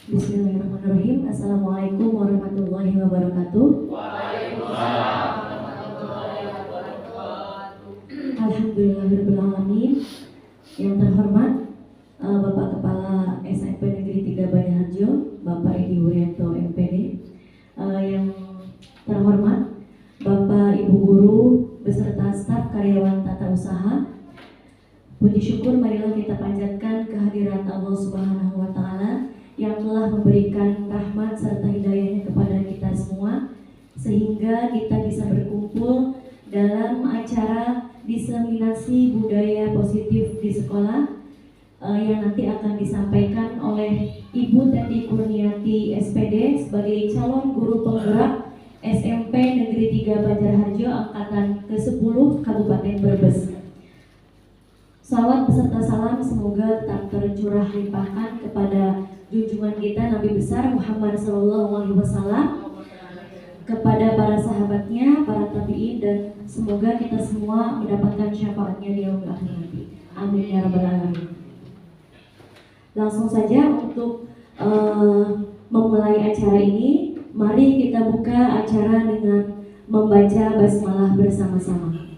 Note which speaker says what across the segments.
Speaker 1: Bismillahirrahmanirrahim. Assalamualaikum warahmatullahi wabarakatuh.
Speaker 2: Waalaikumsalam warahmatullahi wabarakatuh.
Speaker 1: Alhamdulillahirrahmanirrahim. Yang terhormat Bapak Kepala SMP Negeri 3 Banyuharjo, Bapak Edi Wuryanto MPD. Yang terhormat Bapak Ibu Guru beserta staf karyawan tata usaha. Puji syukur marilah kita panjatkan kehadiran Allah Subhanahu wa taala yang telah memberikan rahmat serta hidayahnya kepada kita semua sehingga kita bisa berkumpul dalam acara diseminasi budaya positif di sekolah yang nanti akan disampaikan oleh Ibu Teti Kurniati SPD sebagai calon guru penggerak SMP Negeri 3 Banjarharjo angkatan ke-10 Kabupaten Brebes. Salawat beserta salam semoga tetap tercurah limpahkan kepada junjungan kita Nabi besar Muhammad SAW, kepada para sahabatnya, para tabi'in, dan semoga kita semua mendapatkan syafaatnya di yaumil akhir nanti. Amin ya rabbal alamin. Langsung saja untuk memulai acara ini, mari kita buka acara dengan membaca basmalah bersama-sama.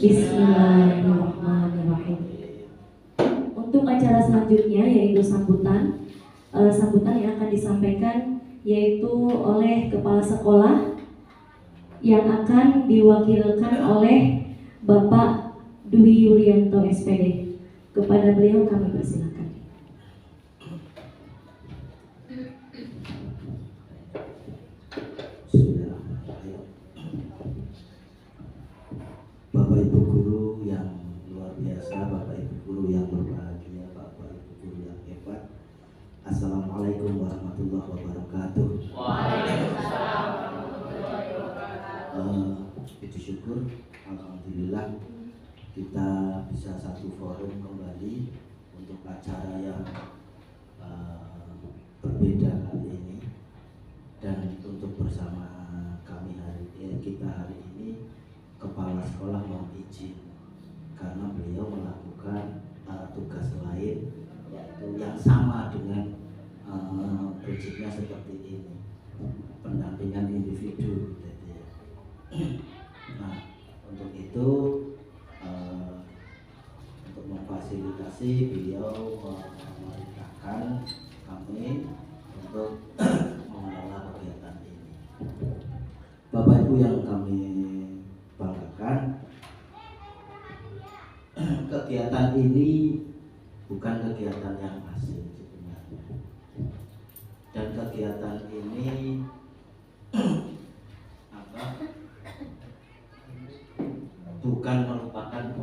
Speaker 1: Bismillahirrahmanirrahim. Untuk acara selanjutnya yaitu sambutan yang akan disampaikan yaitu oleh kepala sekolah yang akan diwakilkan oleh Bapak Dwi Wuryanto SPD. Kepada beliau kami persilakan.
Speaker 3: Bapak Ibu Guru yang luar biasa, Bapak Ibu Guru yang berbahagia, Bapak Ibu Guru yang hebat. Assalamualaikum warahmatullahi wabarakatuh.
Speaker 2: Waalaikumsalam warahmatullahi wabarakatuh.
Speaker 3: Puji syukur, alhamdulillah kita bisa satu forum kembali untuk acara yang berbeda kali ini. Dan untuk bersama kita hari ini, Kepala Sekolah mohon izin karena beliau melakukan tugas lain yaitu yang sama dengan prinsipnya seperti ini, pendampingan individu gitu ya. Nah, untuk itu untuk memfasilitasi beliau memerintahkan kami untuk mengelola kegiatan ini. Bapak Ibu yang kami banggakan, kegiatan ini bukan kegiatan yang asing sebenarnya, dan kegiatan ini bukan merupakan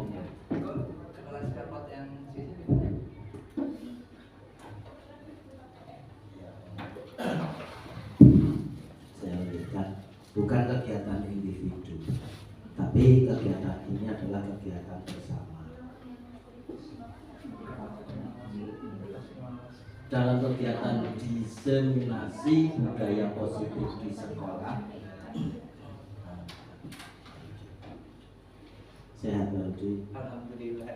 Speaker 3: bukan kegiatan individu, tapi kegiatan ini adalah kegiatan bersama. Dalam kegiatan diseminasi budaya positif di sekolah, sehat Bapak.
Speaker 2: Alhamdulillah.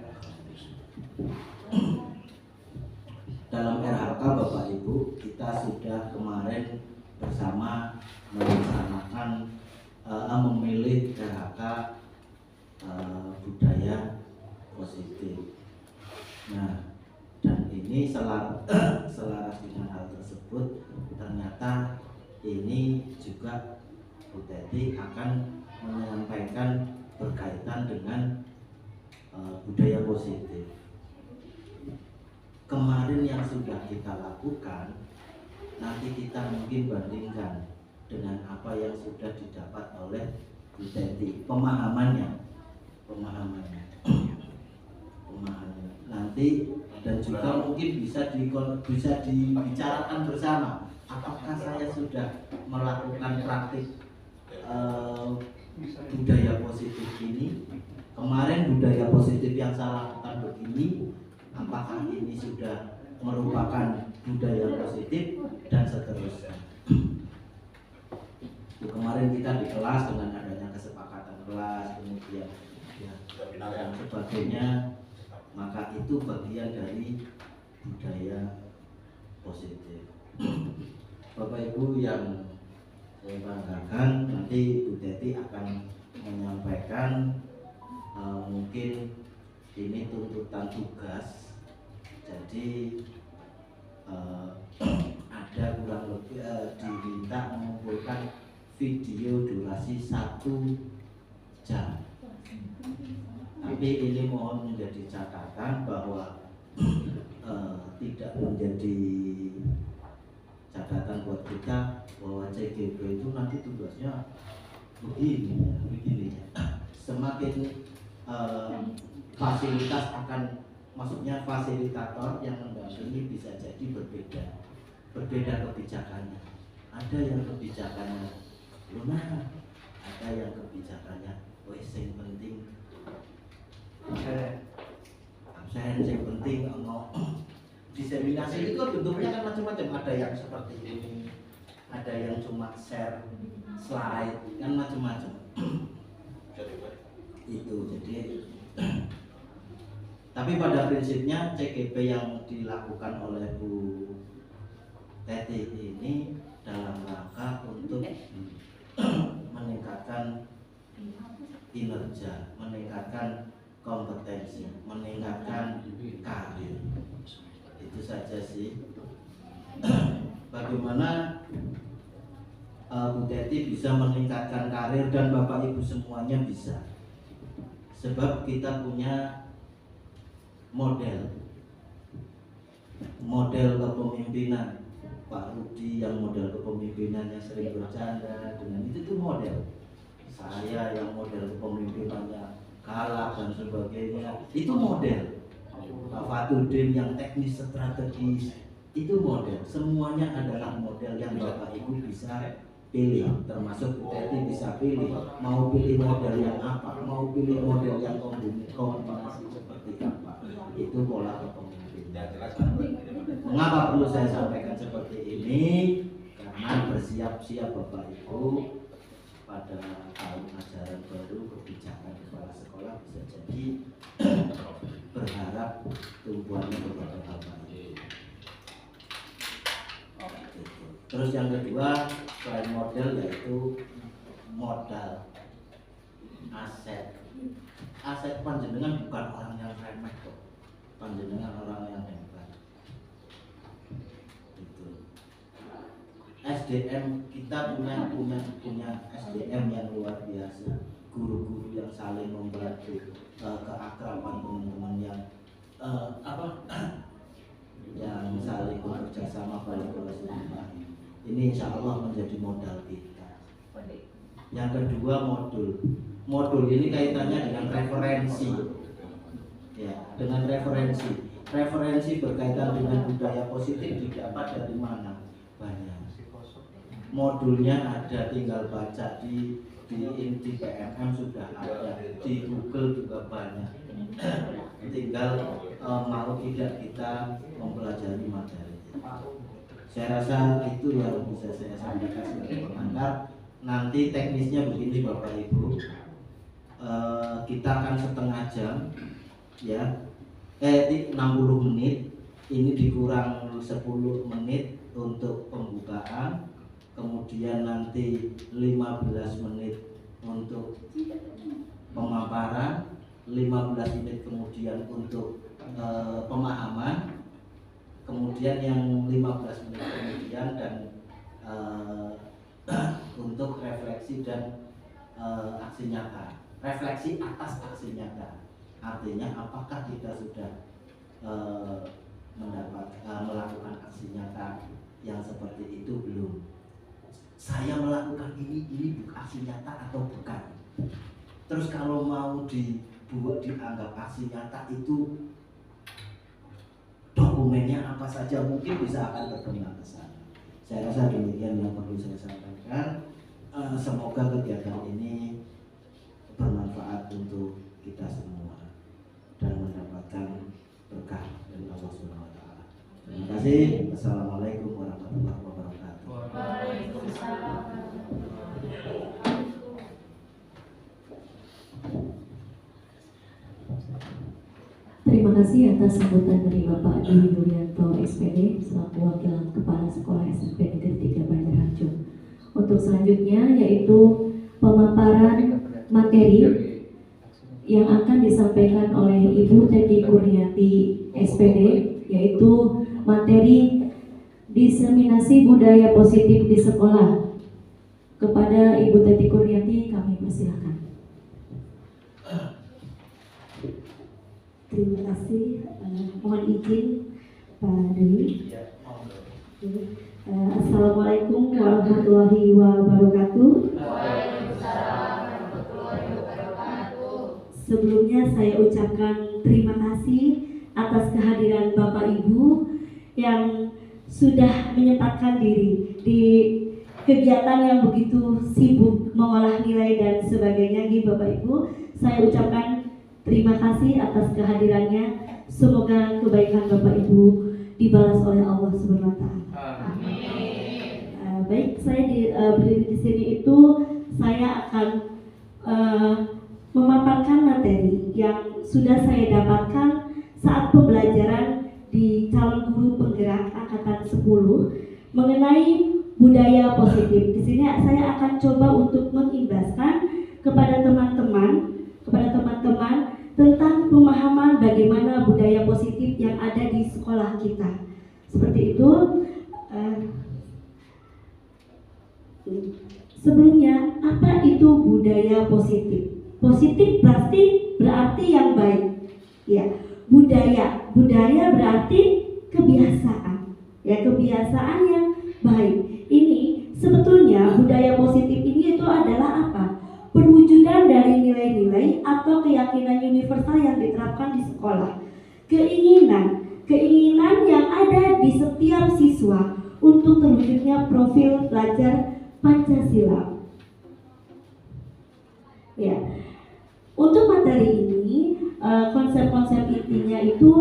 Speaker 3: Dalam RHK Bapak Ibu, kita sudah kemarin bersama merencanakan memilih RHK budaya positif. Nah, dan ini selaras dengan hal tersebut, ternyata ini juga Bu Teti akan menyampaikan berkaitan dengan budaya positif. Kemarin yang sudah kita lakukan, nanti kita mungkin bandingkan dengan apa yang sudah didapat oleh Bu Teti, pemahamannya nanti, dan juga mungkin bisa dibicarakan bersama apakah saya sudah melakukan praktik budaya positif ini. Kemarin budaya positif yang saya lakukan begini, apakah ini sudah merupakan budaya positif, dan seterusnya. Kemarin kita di kelas dengan adanya kesepakatan kelas, kemudian dan sebagainya, maka itu bagian dari budaya positif. Bapak Ibu yang saya banggakan, nanti Bu Teti akan menyampaikan mungkin ini tuntutan tugas. Jadi ada kurang lebih diminta mengumpulkan video durasi 1 jam. Tapi ini mohon menjadi catatan bahwa tidak menjadi catatan buat kita bahwa CGP itu nanti tugasnya begini. Semakin fasilitas akan, maksudnya fasilitator yang mendampingi bisa jadi berbeda kebijakannya. Ada yang kebijakannya lunak, ada yang kebijakannya yang penting absen, yang penting diseminasi itu bentuknya kan macam-macam. Ada yang seperti ini, ada yang cuma share slide, kan macam-macam. Itu jadi tapi pada prinsipnya CGP yang dilakukan oleh Bu Teti ini dalam rangka untuk meningkatkan kinerja, meningkatkan kompetensi, meningkatkan karir. Itu saja sih. Bagaimana Bu Teti bisa meningkatkan karir dan Bapak Ibu semuanya bisa. Sebab kita punya model kepemimpinan. Pak Rudi yang model kepemimpinannya sering bercanda dengan itu tuh model. Saya yang model kepemimpinannya galak dan sebagainya, itu model. Pak Fatudin yang teknis strategis, itu model. Semuanya adalah model yang Bapak Ibu bisa pilih, termasuk Bu Teti bisa pilih mau pilih model yang apa, mau pilih model yang kombinasi seperti apa. Itu pola kepemimpinan. Mengapa perlu saya sampaikan seperti ini? Karena bersiap-siap Bapak Ibu pada tahun ajaran baru kebijakan kepala sekolah bisa jadi berharap tumpuannya kepada Bapak Ibu. Terus yang kedua, selain model yaitu modal aset. Aset panjenengan bukan orang yang remeh kok. Panjenengan orang yang hebat. Itu. SDM kita punya SDM yang luar biasa. Guru-guru yang saling membantu, keakraban teman-teman yang yang saling bekerja sama pada kelas. Ini insya Allah menjadi modal kita. Yang kedua, modul ini kaitannya dengan referensi, ya, dengan referensi berkaitan dengan budaya positif didapat dari mana? Banyak. Modulnya ada, tinggal baca di PMM sudah ada, di Google juga banyak. Tinggal mau tidak kita mempelajari materi. Saya rasa itu yang bisa saya sampaikan sebagai pengantar. Nanti teknisnya begini Bapak Ibu, kita akan setengah jam, ya, 60 menit. Ini dikurang 10 menit untuk pembukaan, kemudian nanti 15 menit untuk pemaparan, 15 menit kemudian untuk pemahaman. Kemudian yang 15 menit kemudian dan untuk refleksi dan aksi nyata. Refleksi atas aksi nyata. Artinya apakah kita sudah melakukan aksi nyata yang seperti itu belum? Saya melakukan ini aksi nyata atau bukan? Terus kalau mau dianggap aksi nyata itu dokumennya apa saja, mungkin bisa akan berkembang ke sana. Saya rasa demikian yang perlu saya sampaikan. Semoga kegiatan ini bermanfaat untuk kita semua dan mendapatkan berkah dari Allah Subhanahu wa taala. Terima kasih. Assalamualaikum warahmatullahi wabarakatuh.
Speaker 2: Waalaikumsalam.
Speaker 1: Terima kasih atas sambutan dari Bapak Dwi Yulianto SPD selaku Wakil Kepala Sekolah SMP Negeri 3 Banjarharjo. Untuk selanjutnya yaitu pemaparan materi yang akan disampaikan oleh Ibu Teti Kurniati SPD, yaitu materi diseminasi budaya positif di sekolah. Kepada Ibu Teti Kurniati kami persilakan.
Speaker 4: Terima kasih, mohon izin Pak Dwi. Assalamualaikum warahmatullahi wabarakatuh. Sebelumnya saya ucapkan terima kasih atas kehadiran Bapak Ibu yang sudah menyempatkan diri di kegiatan yang begitu sibuk mengolah nilai dan sebagainya. Bapak Ibu, saya ucapkan terima kasih atas kehadirannya. Semoga kebaikan Bapak Ibu dibalas oleh Allah Subhanahu wa taala. Baik, saya berdiri di sini itu saya akan memaparkan materi yang sudah saya dapatkan saat pembelajaran di calon guru penggerak angkatan 10 mengenai budaya positif. Di sini saya akan coba untuk mengimbaskan kepada teman-teman tentang pemahaman bagaimana budaya positif yang ada di sekolah kita. Seperti itu. Sebelumnya, apa itu budaya positif? Positif berarti yang baik. Ya, budaya berarti kebiasaan. Ya, kebiasaan yang baik. Ini sebetulnya budaya positif ini itu adalah apa? Perwujudan dari nilai-nilai atau keyakinan universal yang diterapkan di sekolah. Keinginan yang ada di setiap siswa untuk terwujudnya profil pelajar Pancasila. Ya, untuk materi ini konsep-konsep intinya itu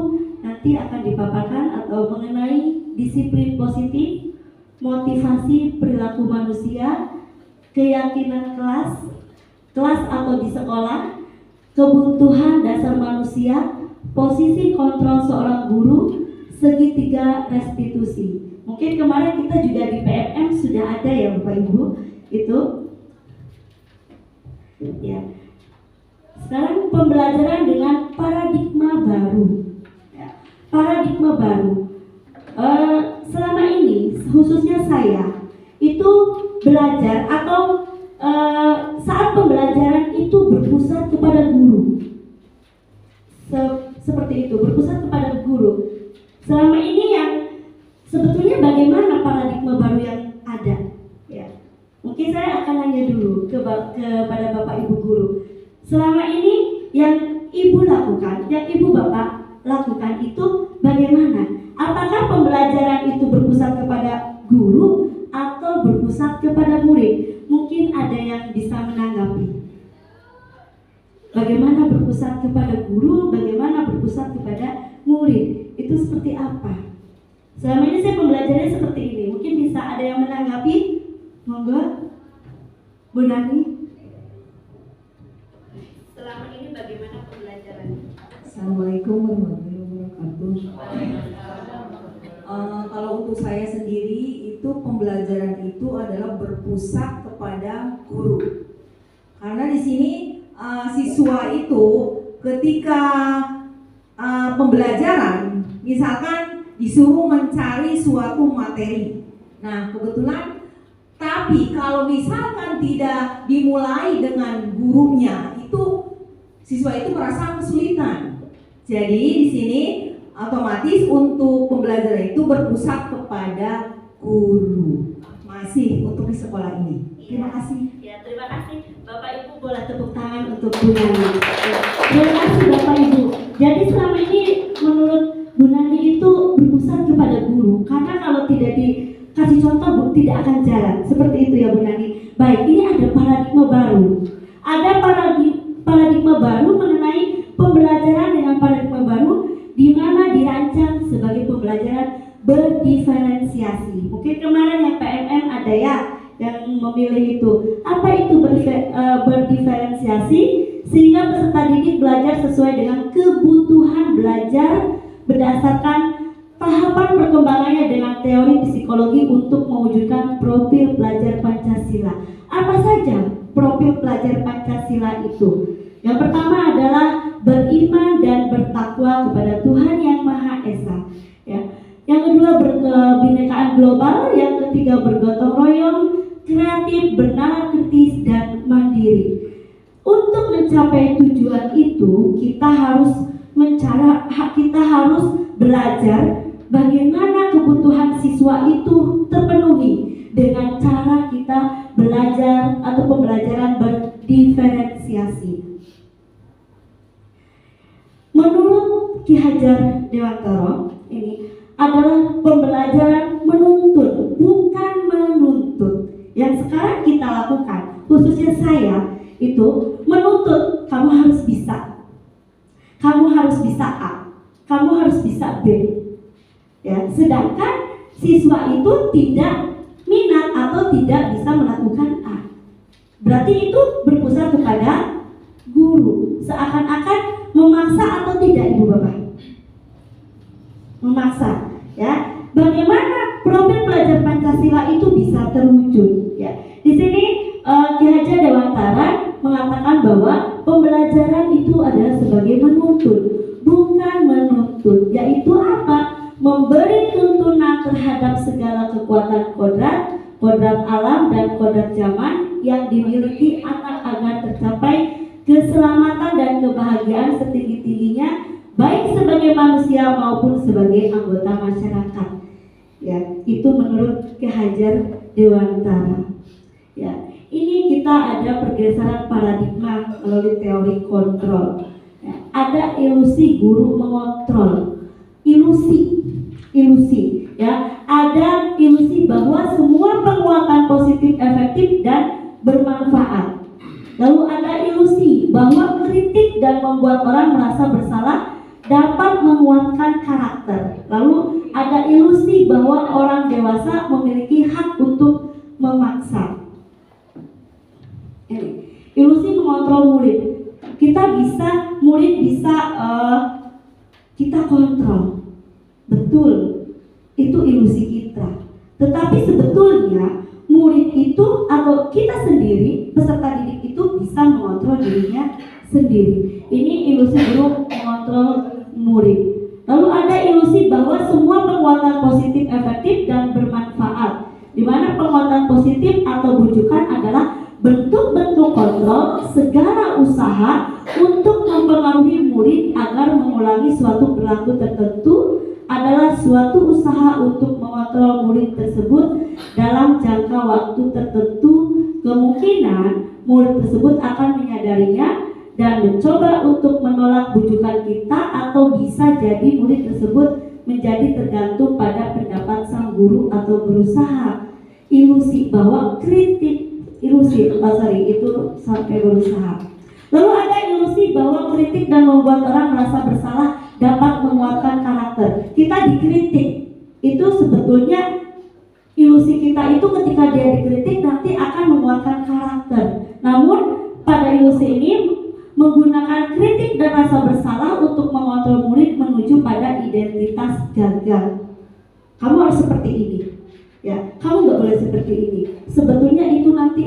Speaker 4: nanti akan dipaparkan atau mengenai disiplin positif, motivasi perilaku manusia, keyakinan kelas atau di sekolah, kebutuhan dasar manusia, posisi kontrol seorang guru, segitiga restitusi. Mungkin kemarin kita juga di PMM sudah ada ya Bapak Ibu itu. Ya. Sekarang pembelajaran dengan paradigma baru. Ya. Paradigma baru. Selama ini khususnya saya itu belajar atau saat pembelajaran itu berpusat kepada guru. Seperti itu, berpusat kepada guru. Selama ini yang sebetulnya bagaimana paradigma baru yang ada? Ya. Mungkin saya akan nanya dulu kepada Bapak Ibu guru. Selama ini yang Ibu lakukan, yang Ibu Bapak lakukan itu bagaimana? Apakah pembelajaran itu berpusat kepada guru atau berpusat kepada murid? Mungkin ada yang bisa menanggapi. Bagaimana berpusat kepada guru, bagaimana berpusat kepada murid? Itu seperti apa? Selama ini saya pembelajarannya seperti ini. Mungkin bisa ada yang menanggapi? Monggo, Bu Nani. Selama ini bagaimana pembelajaran?
Speaker 5: Assalamualaikum warahmatullahi wabarakatuh. Kalau untuk saya sendiri itu pembelajaran itu adalah berpusat kepada guru. Karena di sini siswa itu ketika pembelajaran misalkan disuruh mencari suatu materi. Nah, kebetulan tapi kalau misalkan tidak dimulai dengan gurunya itu siswa itu merasa kesulitan. Jadi di sini otomatis untuk pembelajaran itu berpusat kepada guru. Masih untuk di sekolah ini. Terima kasih.
Speaker 4: Ya, terima kasih. Bapak Ibu boleh tepuk tangan untuk Bu Nani. Terima kasih Bapak Ibu. Jadi selama ini menurut Bu Nani itu berpusat kepada guru. Karena kalau tidak dikasih contoh tidak akan jalan. Seperti itu ya Bu Nani. Baik, ini ada paradigma baru. Ada paradigma baru mengenai pembelajaran dengan paradigma baru di mana dirancang sebagai pembelajaran berdiferensiasi. Mungkin kemarin yang PMM ada ya yang memilih itu. Apa itu berdiferensiasi? sehingga peserta didik belajar sesuai dengan kebutuhan belajar berdasarkan tahapan perkembangannya dengan teori psikologi untuk mewujudkan profil pelajar Pancasila. Apa saja profil pelajar Pancasila itu? Yang pertama adalah beriman dan bertakwa kepada Tuhan Yang Maha Esa. Ya. Yang kedua berkebinekaan global. Yang ketiga bergotong royong, kreatif, bernalar kritis, dan mandiri. Untuk mencapai tujuan itu, kita harus belajar bagaimana kebutuhan siswa itu terpenuhi dengan cara kita belajar atau pembelajaran berdiferensiasi. Menurut Ki Hajar Dewantara, ini adalah pembelajaran menuntut, bukan menuntut. Yang sekarang kita lakukan, khususnya saya, itu menuntut kamu harus bisa. Kamu harus bisa A, kamu harus bisa B. Ya, sedangkan siswa itu tidak minat atau tidak bisa melakukan A. Berarti itu berpusat kepada guru, seakan-akan memaksa atau tidak, Ibu Bapak? Memaksa, ya. Bagaimana profil pelajar Pancasila itu bisa terwujud? Ya, di sini Ki Hajar Dewantara mengatakan bahwa pembelajaran itu adalah sebagai menuntut, bukan menuntut, yaitu apa? Memberi tuntunan terhadap segala kekuatan kodrat alam dan kodrat zaman yang dimiliki anak agar tercapai keselamatan dan kebahagiaan setinggi-tingginya, baik sebagai manusia maupun sebagai anggota masyarakat. Ya, itu menurut Ki Hajar Dewantara. Ya, ini kita ada pergeseran paradigma melalui teori kontrol. Ya, ada ilusi guru mengontrol, ilusi, ya, ada ilusi bahwa semua penguatan positif efektif dan bermanfaat. Lalu ada ilusi bahwa kritik dan membuat orang merasa bersalah dapat menguatkan karakter. Lalu ada ilusi bahwa orang dewasa memiliki hak untuk memaksa. Ilusi mengontrol murid. Murid bisa kita kontrol. Betul, itu ilusi kita. Tetapi sebetulnya murid itu atau kita sendiri, peserta didik itu bisa mengontrol dirinya sendiri. Ini ilusi guru mengontrol murid. Lalu ada ilusi bahwa semua penguatan positif efektif dan bermanfaat, di mana penguatan positif atau bujukan adalah bentuk-bentuk kontrol segala usaha untuk mempengaruhi murid agar mengulangi suatu perilaku tertentu adalah suatu usaha untuk mengontrol murid tersebut dalam jangka waktu tertentu. Kemungkinan murid tersebut akan menyadarinya dan mencoba untuk menolak bujukan kita, atau bisa jadi murid tersebut menjadi tergantung pada pendapat sang guru atau berusaha. Ilusi bahwa itu sampai berusaha. Lalu ada ilusi bahwa kritik dan membuat orang merasa bersalah dapat menguatkan karakter. Kita dikritik, itu sebetulnya ilusi kita itu ketika dia dikritik nanti akan menguatkan karakter. Namun pada ilusi ini menggunakan kritik dan rasa bersalah untuk mengontrol murid menuju pada identitas gagal. Kamu harus seperti ini, ya. Kamu nggak boleh seperti ini. Sebetulnya itu nanti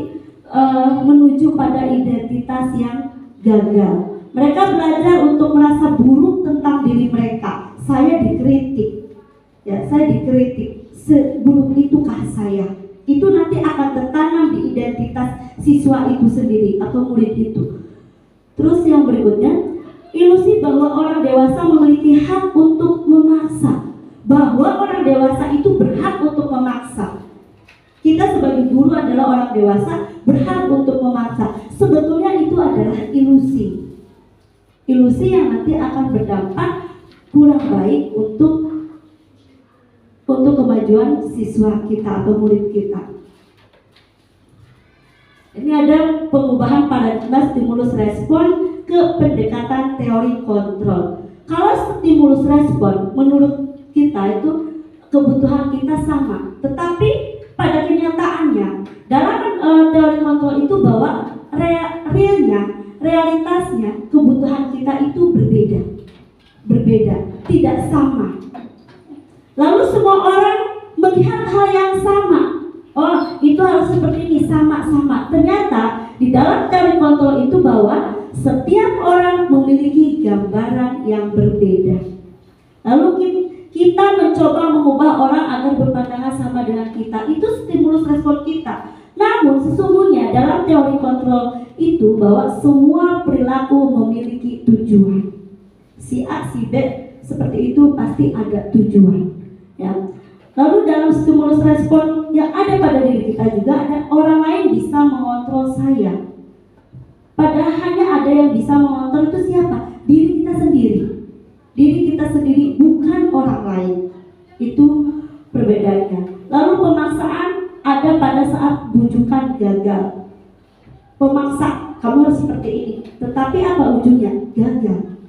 Speaker 4: menuju pada identitas yang gagal. Mereka belajar untuk merasa buruk tentang diri mereka. Saya dikritik, ya, saya dikritik. Seburuk itukah saya? Itu nanti akan tertanam di identitas siswa itu sendiri atau murid itu. Terus yang berikutnya, ilusi bahwa orang dewasa memiliki hak untuk memaksa, bahwa orang dewasa itu berhak untuk memaksa. Kita sebagai guru adalah orang dewasa, berhak untuk memaksa. Sebetulnya itu adalah ilusi. Ilusi yang nanti akan berdampak kurang baik untuk kemajuan siswa kita atau murid kita. Ini ada pengubahan paradigma stimulus respon ke pendekatan teori kontrol. Kalau stimulus respon menurut kita itu kebutuhan kita sama, tetapi pada kenyataannya dalam teori kontrol itu bahwa realitasnya tidak sama. Lalu semua orang melihat hal yang sama. Oh, itu harus seperti ini, sama-sama. Ternyata di dalam teori kontrol itu bahwa setiap orang memiliki gambaran yang berbeda. Lalu kita mencoba mengubah orang agar berpandangan sama dengan kita. Itu stimulus respon kita. Namun sesungguhnya dalam teori kontrol itu bahwa semua perilaku memiliki tujuan. Si A, si B seperti itu pasti ada tujuan. Ya. Lalu dalam stimulus respon yang ada pada diri kita juga ada orang lain bisa mengontrol saya. Padahal hanya ada yang bisa mengontrol itu siapa? Diri kita sendiri. Diri kita sendiri, bukan orang lain. Itu perbedaannya. Lalu pemaksaan ada pada saat bujukan gagal. Pemaksa, kamu harus seperti ini. Tetapi apa ujungnya? Gagal.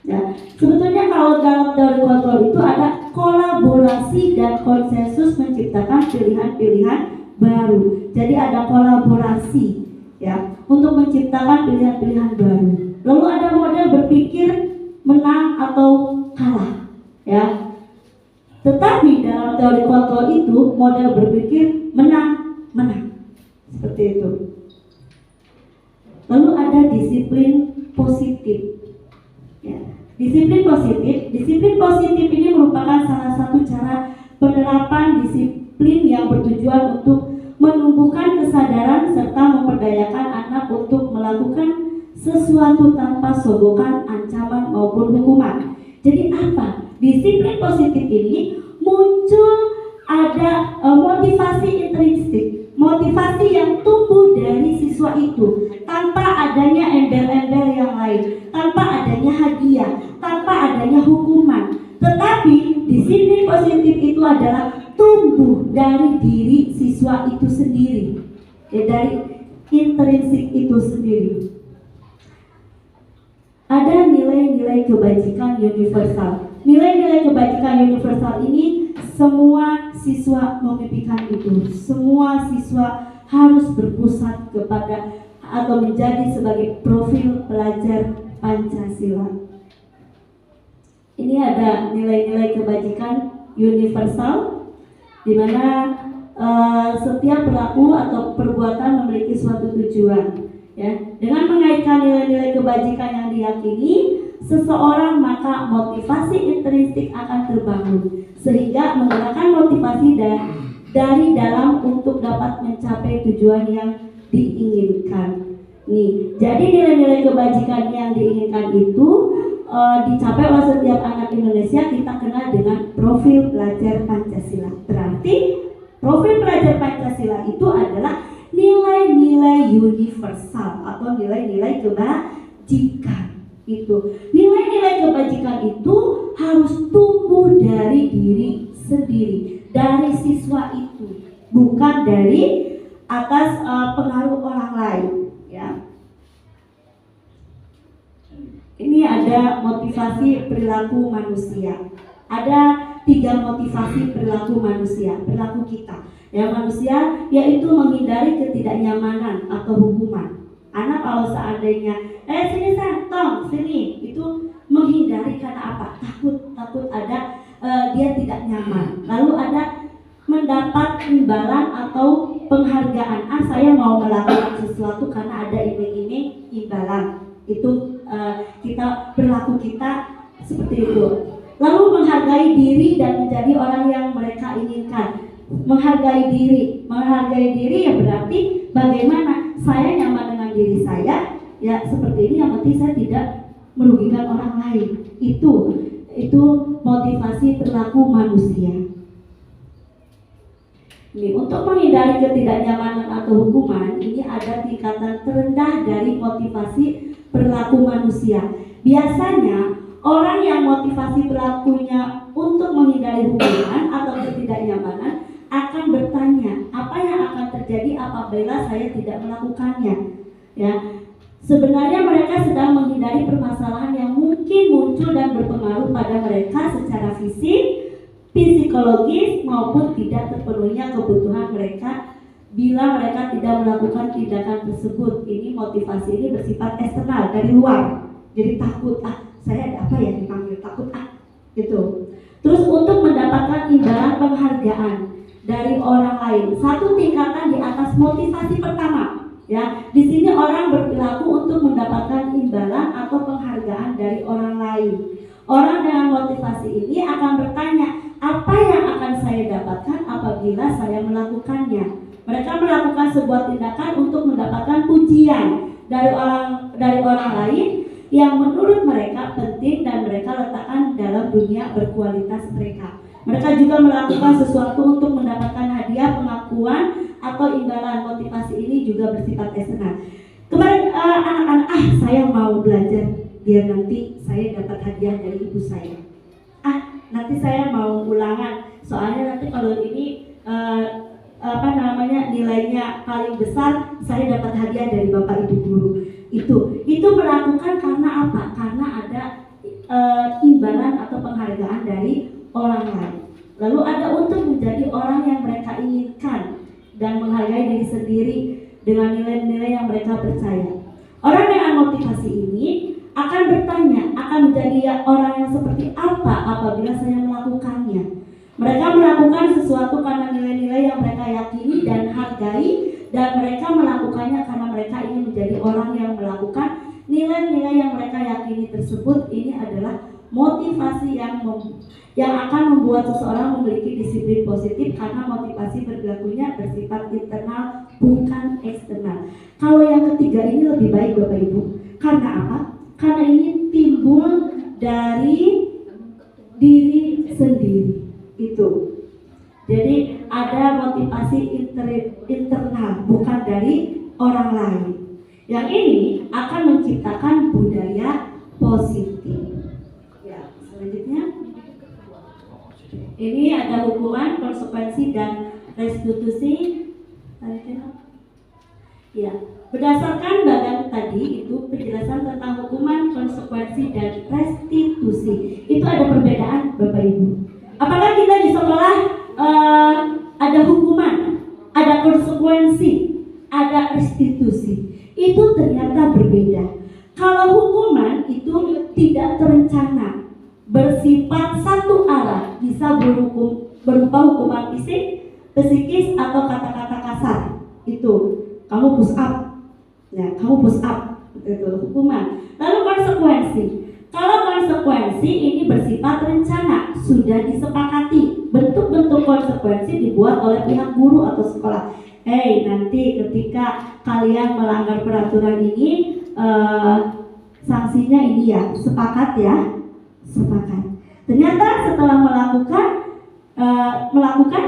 Speaker 4: Ya, sebetulnya kalau dalam teori kontrol itu ada kolaborasi dan konsensus menciptakan pilihan-pilihan baru. Jadi ada kolaborasi ya untuk menciptakan pilihan-pilihan baru. Lalu ada model berpikir menang atau kalah ya. Tetapi dalam teori kontrol itu model berpikir menang seperti itu. Lalu ada disiplin positif. Ya. Disiplin positif ini merupakan salah satu cara penerapan disiplin yang bertujuan untuk menumbuhkan kesadaran serta memperdayakan anak untuk melakukan sesuatu tanpa sogokan, ancaman maupun hukuman. Jadi apa? Disiplin positif ini muncul ada motivasi intrinsik, motivasi yang tumbuh dari siswa itu tanpa adanya embel-embel yang lain, tanpa adanya hadiah, tanpa adanya hukuman. Tetapi disiplin positif itu adalah tumbuh dari diri siswa itu sendiri, ya, dari intrinsik itu sendiri. Ada nilai-nilai kebajikan universal. Nilai-nilai kebajikan universal ini semua siswa memimpikan itu. Semua siswa harus berpusat kepada atau menjadi sebagai profil pelajar Pancasila. Ini ada nilai-nilai kebajikan universal di mana setiap perilaku atau perbuatan memiliki suatu tujuan. Ya, dengan mengaitkan nilai-nilai kebajikan yang diyakini seseorang, maka motivasi intrinsik akan terbangun sehingga menggunakan motivasi dari dalam untuk dapat mencapai tujuan yang diinginkan. Nih, jadi nilai-nilai kebajikan yang diinginkan itu dicapai oleh setiap anak Indonesia kita kenal dengan profil pelajar Pancasila. Berarti profil pelajar Pancasila itu adalah nilai-nilai universal atau nilai-nilai kebajikan itu. Nilai-nilai kebajikan itu harus tumbuh dari diri sendiri, dari siswa itu, bukan dari atas pengaruh orang lain. Ya. Ini ada motivasi perilaku manusia. Ada 3 motivasi perilaku manusia, perilaku kita. Yang manusia yaitu menghindari ketidaknyamanan atau hukuman. Anak kalau seandainya sini tong sini, itu menghindari karena apa? Takut ada dia tidak nyaman. Lalu ada mendapat imbalan atau penghargaan. Saya mau melakukan sesuatu karena ada iming-iming imbalan. Itu kita perilaku kita seperti itu. Lalu menghargai diri dan menjadi orang yang mereka inginkan. Menghargai diri ya berarti bagaimana saya nyaman dengan diri saya, ya seperti ini, yang penting saya tidak merugikan orang lain. Itu motivasi perilaku manusia. Ini untuk menghindari ketidaknyamanan atau hukuman, ini ada tingkatan terendah dari motivasi perilaku manusia. Biasanya orang yang motivasi perilakunya untuk menghindari hukuman atau ketidaknyamanan akan bertanya, apa yang akan terjadi apabila saya tidak melakukannya? Ya, sebenarnya mereka sedang menghindari permasalahan yang mungkin muncul dan berpengaruh pada mereka secara fisik, psikologis maupun tidak terpenuhinya kebutuhan mereka bila mereka tidak melakukan tindakan tersebut. Ini motivasi ini bersifat eksternal, dari luar. Jadi takut, saya ada apa ya dipanggil, takut Gitu. Terus untuk mendapatkan imbalan penghargaan dari orang lain, satu tingkatan di atas motivasi pertama. Ya, di sini orang berperilaku untuk mendapatkan imbalan atau penghargaan dari orang lain. Orang dengan motivasi ini akan bertanya, apa yang akan saya dapatkan apabila saya melakukannya? Mereka melakukan sebuah tindakan untuk mendapatkan pujian dari orang lain yang menurut mereka penting dan mereka letakkan dalam dunia berkualitas mereka. Mereka juga melakukan sesuatu untuk mendapatkan hadiah, pengakuan, atau imbalan. Motivasi ini juga bersifat eksternal. Kemarin anak-anak, saya mau belajar biar nanti saya dapat hadiah dari ibu saya. Nanti saya mau ulangan, soalnya nanti kalau ini nilainya paling besar, saya dapat hadiah dari bapak ibu guru. Itu melakukan karena apa? Karena ada imbalan atau penghargaan dari orang lain. Lalu ada untuk menjadi orang yang mereka inginkan dan menghargai diri sendiri dengan nilai-nilai yang mereka percaya. Orang dengan motivasi ini akan bertanya, akan menjadi orang yang seperti apa apabila saya melakukannya. Mereka melakukan sesuatu karena nilai-nilai yang mereka yakini dan hargai, dan mereka melakukannya karena mereka ingin menjadi orang yang melakukan nilai-nilai yang mereka yakini tersebut. Ini adalah motivasi yang akan membuat seseorang memiliki disiplin positif, karena motivasi berlakunya bersifat internal bukan eksternal. Kalau yang ketiga ini lebih baik Bapak Ibu. Karena apa? Karena ini timbul dari diri sendiri. Itu. Jadi ada motivasi internal bukan dari orang lain. Yang ini akan menciptakan budaya positif. Ya, selanjutnya ini ada hukuman, konsekuensi, dan restitusi. Ya, berdasarkan bagian tadi itu penjelasan tentang hukuman, konsekuensi, dan restitusi. Itu ada perbedaan Bapak Ibu. Apakah kita di sekolah ada hukuman, ada konsekuensi, ada restitusi? Itu ternyata berbeda. Kalau hukuman itu tidak terencana, bersifat satu arah, bisa berupa hukuman fisik, psikis, atau kata-kata kasar. Itu kamu push up, ya kamu push up, itu hukuman. Lalu konsekuensi. Kalau konsekuensi ini bersifat rencana, sudah disepakati. Bentuk-bentuk konsekuensi dibuat oleh pihak guru atau sekolah. Nanti ketika kalian melanggar peraturan ini, sanksinya ini ya, sepakat ya, sepakat. Ternyata setelah melakukan,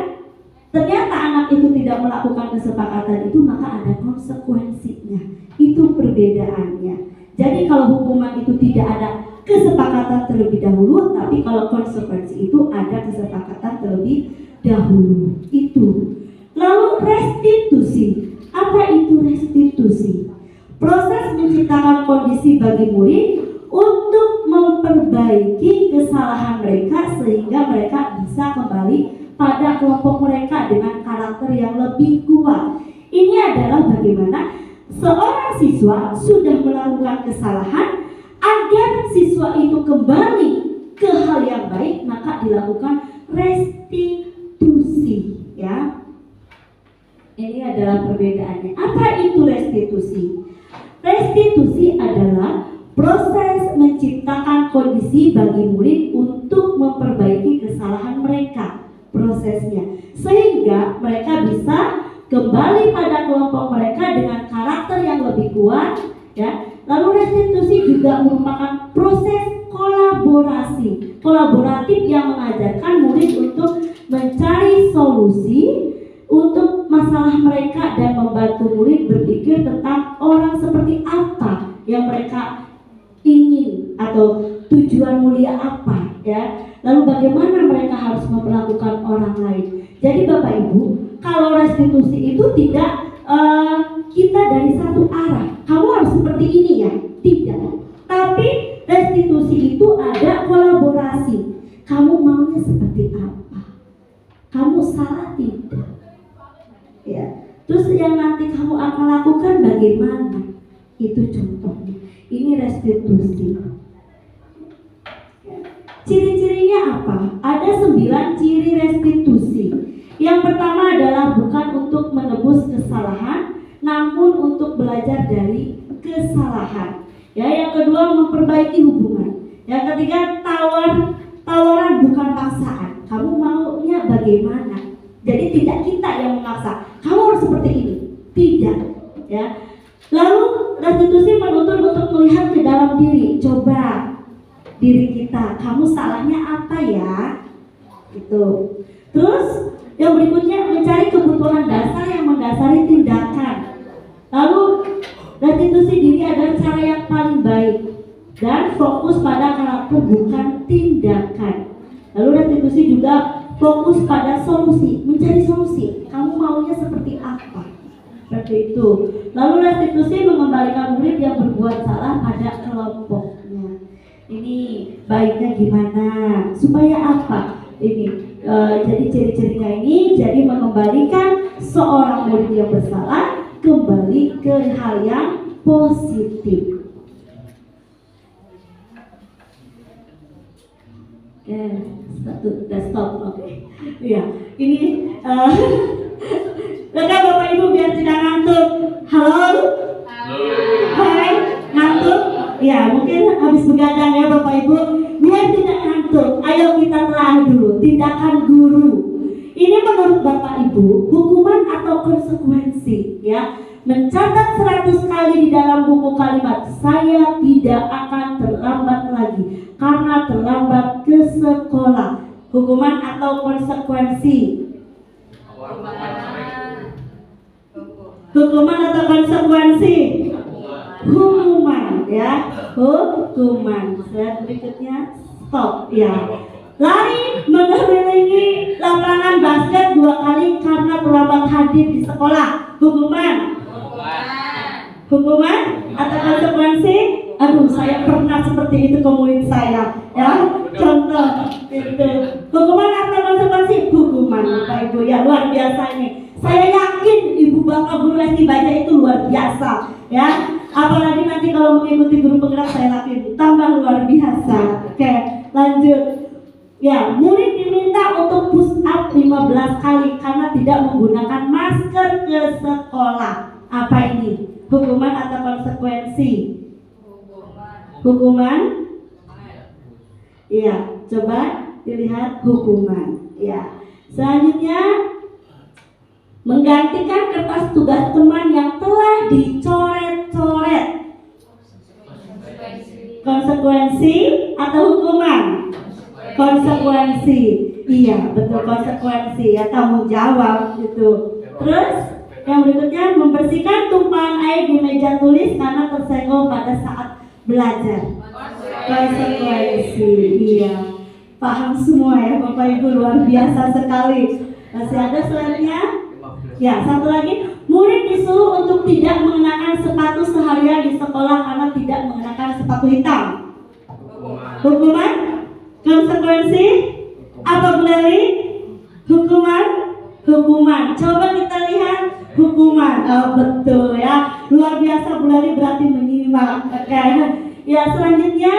Speaker 4: ternyata anak itu tidak melakukan kesepakatan itu, maka ada konsekuensinya. Itu perbedaannya. Jadi kalau hukuman itu tidak ada kesepakatan terlebih dahulu, tapi kalau konsekuensi itu ada kesepakatan terlebih dahulu. Itu. Lalu restitusi. Apa itu restitusi? Proses menciptakan kondisi bagi murid untuk memperbaiki kesalahan mereka sehingga mereka bisa kembali pada kelompok mereka dengan karakter yang lebih kuat. Ini adalah bagaimana seorang siswa sudah melakukan kesalahan, agar siswa itu kembali ke hal yang baik, maka dilakukan restitusi, ya. Ini adalah perbedaannya. Apa itu restitusi? Restitusi adalah proses menciptakan kondisi bagi murid untuk memperbaiki kesalahan mereka, prosesnya, sehingga mereka bisa kembali pada kelompok mereka dengan karakter yang lebih kuat, ya. Lalu restitusi juga merupakan proses kolaboratif yang mengajarkan murid untuk mencari solusi untuk masalah mereka dan membantu murid berpikir tentang orang seperti apa yang mereka ingin atau tujuan mulia apa, ya. Lalu bagaimana mereka harus memperlakukan orang lain. Jadi Bapak Ibu, kalau restitusi itu tidak kita dari satu arah, kamu harus seperti ini ya, tidak. Tapi restitusi itu ada kolaborasi. Kamu maunya seperti apa? Kamu salah tidak? Ya. Terus yang nanti kamu akan lakukan bagaimana? Itu contohnya. Ini restitusi. Ciri-cirinya apa? Ada 9 ciri restitusi. Yang pertama adalah bukan untuk menebus kesalahan, namun untuk belajar dari kesalahan. Ya, yang kedua memperbaiki hubungan. Yang ketiga tawaran bukan paksaan. Kamu maunya bagaimana? Jadi tidak kita yang memaksa. Kamu harus seperti ini. Tidak. Ya. Lalu restitusi menuntut untuk melihat ke dalam diri. Coba diri kita, kamu salahnya apa ya? Gitu. Terus yang berikutnya mencari kebutuhan dasar yang mendasari tindakan. Lalu restitusi diri adalah cara yang paling baik dan fokus pada karakter bukan tindakan. Lalu restitusi juga fokus pada solusi, mencari solusi. Kamu maunya seperti apa? Seperti itu. Lalu restitusi mengembalikan murid yang berbuat salah pada kelompoknya. Ini baiknya gimana? Supaya apa? Ini jadi ciri-cirinya ini jadi mengembalikan seorang murid yang bersalah kembali ke hal yang positif. Stop. Oke. Iya, ini Bapak Ibu biar tidak ngantuk. Halo? Hai, ngantuk? Ya, mungkin habis begadang ya Bapak Ibu. Biar tidak ngantuk, ayo kita telah dulu tindakan guru. Ini menurut Bapak Ibu, hukuman atau konsekuensi ya. Mencatat 100 kali di dalam buku kalimat, saya tidak akan terlambat lagi karena terlambat ke sekolah. Hukuman atau konsekuensi? Hukuman atau konsekuensi? Hukuman ya, hukuman. Slide berikutnya, stop ya. Lari mengelilingi lapangan basket 2 kali karena terlambat hadir di sekolah. Hukuman? Hukuman atau konsekuensi? Aduh, saya pernah seperti itu ke murid saya ya. Contoh itu. Hukuman atau konsekuensi? Hukuman Bapak Ibu ya, luar biasa ini. Saya yakin Ibu Bapak guru Lesti baca itu luar biasa ya. Apalagi nanti kalau mengikuti guru penggerak saya yakin tambah luar biasa. Oke, lanjut. Ya, murid diminta untuk push up 15 kali karena tidak menggunakan masker ke sekolah. Apa ini? Hukuman atau konsekuensi? Hukuman? Iya, coba dilihat hukuman. Ya. Selanjutnya menggantikan kertas tugas teman yang telah dicoret-coret. Konsekuensi atau hukuman? Konsekuensi. Iya, betul, konsekuensi ya, tanggung jawab gitu. Terus yang berikutnya membersihkan tumpahan air di meja tulis karena tersenggol pada saat belajar. Konsekuensi. Iya. Paham semua ya Bapak Ibu, luar biasa sekali. Masih ada slide-nya? Ya, satu lagi, murid disuruh untuk tidak mengenakan sepatu seharian di sekolah karena tidak mengenakan sepatu hitam. Hukuman? Konsekuensi? Apa berarti? Hukuman? Hukuman. Coba kita lihat hukuman. Oh, betul ya. Luar biasa, berarti menyimak. Oke. Ya, selanjutnya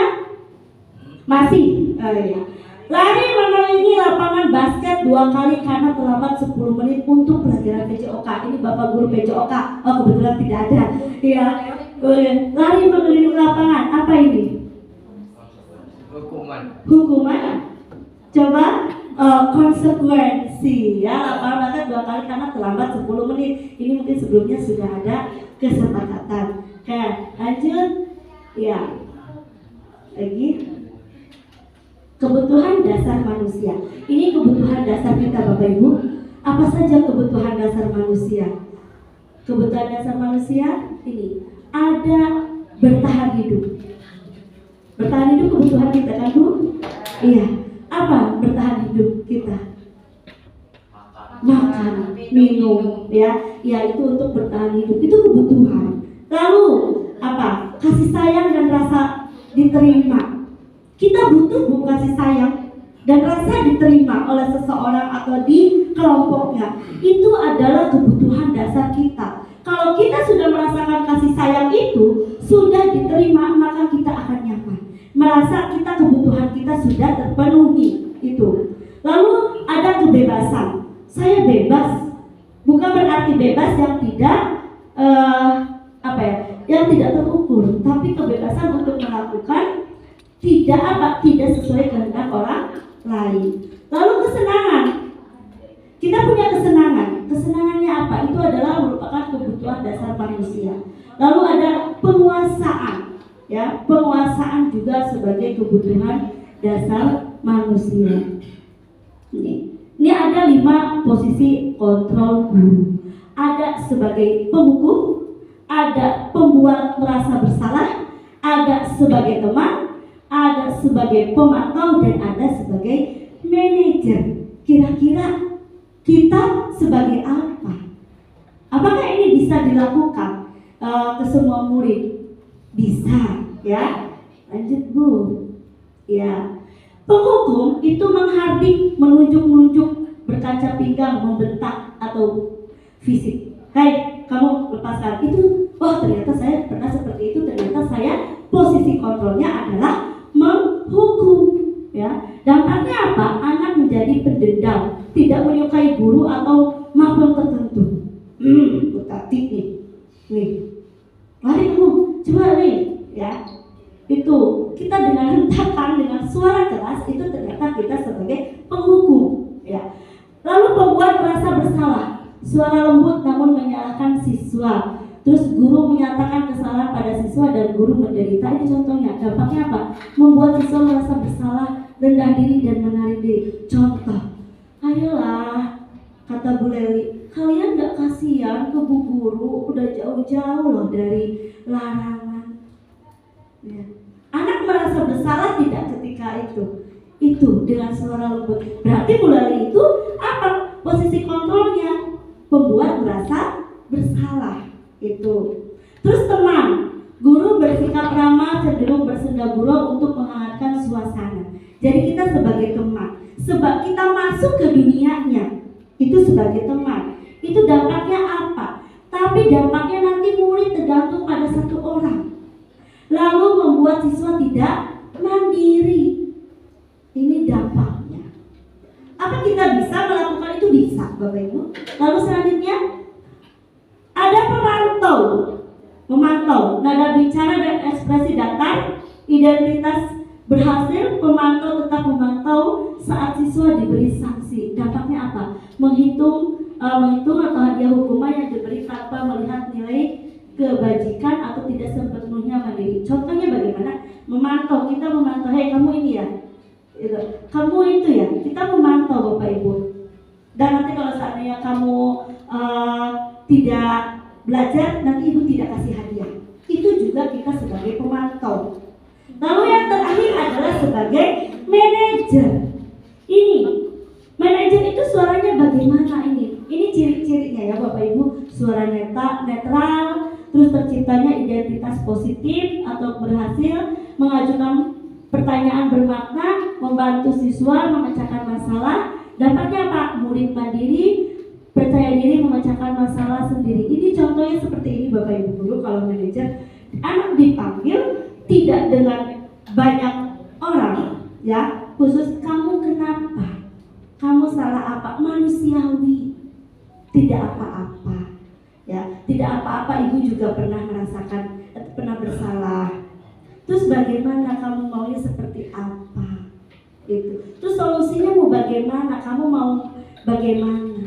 Speaker 4: masih. Oh, ya. Lari mengelilingi lapangan basket 2 kali karena terlambat 10 menit untuk pelajaran PJOK. Ini Bapak guru PJOK. Oh, kebetulan tidak ada. Ya. Lari mengelilingi lapangan. Apa ini? Hukuman. Coba konsekuensi ya. Lapangan basket 2 kali karena terlambat 10 menit. Ini mungkin sebelumnya sudah ada kesepakatan. Oke, lanjut. Ya. Lagi. Kebutuhan dasar manusia. Ini kebutuhan dasar kita Bapak Ibu. Apa saja kebutuhan dasar manusia? Kebutuhan dasar manusia ini ada bertahan hidup. Bertahan hidup kebutuhan kita kan Bu? Iya. Apa bertahan hidup kita? Makan, minum ya. Ya, itu untuk bertahan hidup. Itu kebutuhan. Lalu apa? Kasih sayang dan rasa diterima. Kita butuh bukan kasih sayang dan rasa diterima oleh seseorang atau di kelompoknya. Itu adalah kebutuhan dasar kita. Kalau kita sudah merasakan kasih sayang itu, sudah diterima, maka kita akan nyaman. merasa kita kebutuhan kita sudah terpenuhi itu. Lalu ada kebebasan. Saya bebas, bukan berarti bebas yang tidak yang tidak terukur, tapi kebebasan untuk melakukan tidak sesuai kehendak orang lain. Lalu kesenangan, kita punya kesenangan. Kesenangannya apa? Itu adalah merupakan kebutuhan dasar manusia. Lalu ada penguasaan, ya, penguasaan juga sebagai kebutuhan dasar manusia. Ini ada 5 posisi kontrol guru. Ada sebagai penghukum, ada pembuat merasa bersalah, ada sebagai teman, ada sebagai pemantau, dan ada sebagai manajer. Kira-kira kita sebagai apa? Apakah ini bisa dilakukan ke semua murid? Bisa, ya. Lanjut Bu. Ya. Penghukum itu menghardik, menunjuk-nunjuk, berkaca pinggang, membentak atau fisik. Hai, kamu lepaskan itu. Oh, ternyata saya pernah seperti itu. Ternyata saya posisi kontrolnya adalah menghukum. Ya, dampaknya apa? Anak menjadi pendendam, tidak menyukai guru atau makhluk tertentu. Butatik nih. Mari kamu, coba nih, ya. Itu kita dengan hentakan, dengan suara keras, itu ternyata kita sebagai penghukum, ya. Lalu pembuat merasa bersalah, suara lembut namun menyalahkan siswa. Terus guru menyatakan kesalahan pada siswa dan guru menderita. Ini contohnya. Dampaknya apa? Membuat siswa merasa bersalah, rendah diri dan menarik diri. Contoh, ayolah, kata Bu Leli, kalian gak kasihan ke Bu Guru, udah jauh-jauh loh dari larangan. Ya. Anak merasa bersalah tidak ketika itu dengan suara lembut. Berarti Bu Leli itu apa? Posisi kontrolnya pembuat merasa bersalah itu. Terus teman, guru bersikap ramah, cenderung bersenda gurau untuk menghangatkan suasana. Jadi kita sebagai teman, sebab kita masuk ke dunianya, itu sebagai teman. Itu dampaknya apa? Tapi dampaknya nanti murid tergantung pada satu orang. Lalu membuat siswa tidak mandiri. Ini dampaknya. Apa kita bisa melakukan itu? Bisa, Bapak Ibu. Lalu selanjutnya ada memantau, nada bicara dan ekspresi datar, identitas berhasil, pemantau tetap memantau saat siswa diberi sanksi. Dampaknya apa? Menghitung atau hadiah hukuman yang diberi tanpa melihat nilai kebajikan atau tidak sepenuhnya mandiri. Contohnya bagaimana? Memantau, kita memantau, hei kamu ini ya, kamu itu ya, kita memantau Bapak Ibu. Dan nanti kalau seandainya kamu tidak belajar, nanti ibu tidak kasih hadiah. Itu juga kita sebagai pemantau. Lalu yang terakhir adalah sebagai manajer. Ini manajer itu suaranya bagaimana ini? Ini ciri-cirinya ya Bapak Ibu. Suaranya netral, terus terciptanya identitas positif atau berhasil, mengajukan pertanyaan bermakna, membantu siswa memecahkan masalah. Dampaknya apa? Murid mandiri, percaya diri memecahkan masalah sendiri. Ini contohnya seperti ini Bapak Ibu guru. Kalau manajer, anak dipanggil tidak dengan banyak orang, ya, khusus kamu kenapa? Kamu salah apa? Manusiawi, tidak apa-apa, ya, tidak apa-apa. Ibu juga pernah merasakan, pernah bersalah. Terus bagaimana kamu maunya seperti apa? Itu. Terus solusinya mau bagaimana? Kamu mau bagaimana?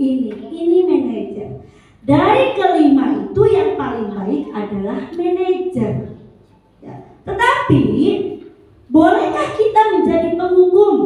Speaker 4: Ini manajer. Dari kelima itu yang paling baik adalah manajer. Ya. Tetapi bolehkah kita menjadi penghukum?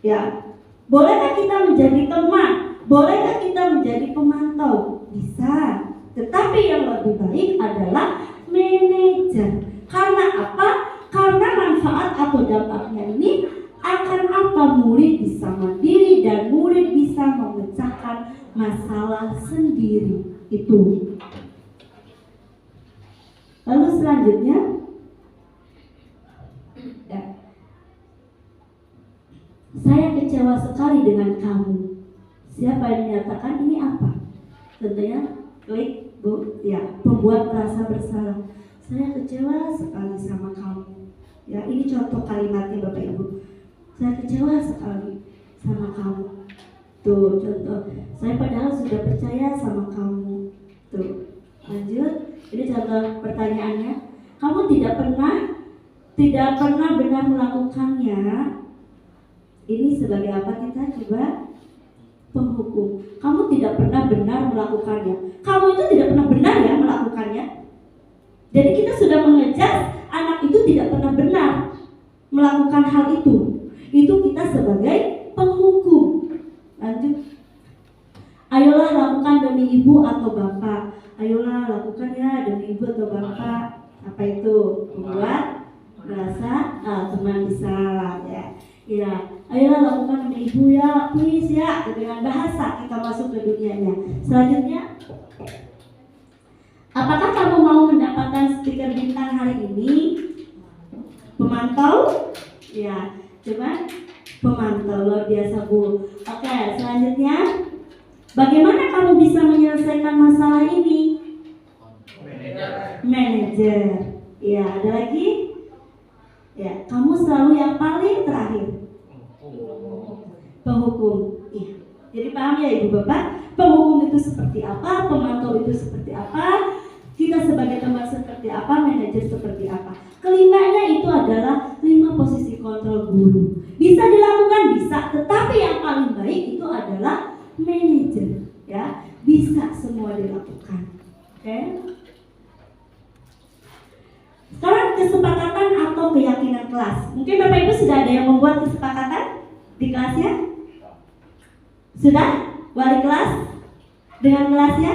Speaker 4: Ya. Bolehkah kita menjadi teman? Bolehkah kita menjadi pemantau? Bisa. Tetapi yang lebih baik adalah manajer. Karena apa? Karena manfaat atau dampaknya ini akan apa? Murid bisa mandiri dan murid bisa memecahkan masalah sendiri. Itu. Lalu selanjutnya, ya, saya kecewa sekali dengan kamu. Siapa yang menyatakan ini apa? Tentunya klik Bu, ya, pembuat merasa bersalah. Saya kecewa sekali sama kamu. Ya, ini contoh kalimatnya Bapak Ibu. Saya kecewa sekali sama kamu. Tuh contoh. Saya padahal sudah percaya sama kamu. Tuh. Lanjut. Ini contoh pertanyaannya. Kamu tidak pernah benar melakukannya. Ini sebagai apa kita coba? Penghukum. Kamu tidak pernah benar melakukannya. Kamu itu tidak pernah benar ya melakukannya. Jadi kita sudah mengejar anak itu tidak pernah benar melakukan hal itu. Itu kita sebagai penghukum. Lanjut. Ayolah lakukan demi ibu atau bapak. Ayolah lakukan ya demi ibu atau bapak. Apa itu? Membuat merasa teman disalah ya. Ya, ayolah lakukan demi ibu ya, please ya. Dengan bahasa kita masuk ke dunianya. Selanjutnya, apakah kamu mau mendapatkan stiker bintang hari ini? Pemantau? Ya, coba pemantau luar biasa Bu. Oke, selanjutnya, bagaimana kamu bisa menyelesaikan masalah ini? Manajer. Ya, ada lagi? Ya, kamu selalu yang paling terakhir. Penghukum. Iya. Jadi paham ya Ibu Bapak? Penghukum itu seperti apa? Pemantau itu seperti apa? Kita sebagai teman seperti apa? Manajer seperti apa? Kelimanya itu adalah 5 posisi kontrol guru. Bisa dilakukan, bisa. Tetapi yang paling baik itu adalah manajer. Ya, bisa semua dilakukan. Oke? Sekarang kesepakatan atau keyakinan kelas. Mungkin Bapak Ibu sudah ada yang membuat kesepakatan di kelasnya? Sudah? Wali kelas? Dengan kelasnya?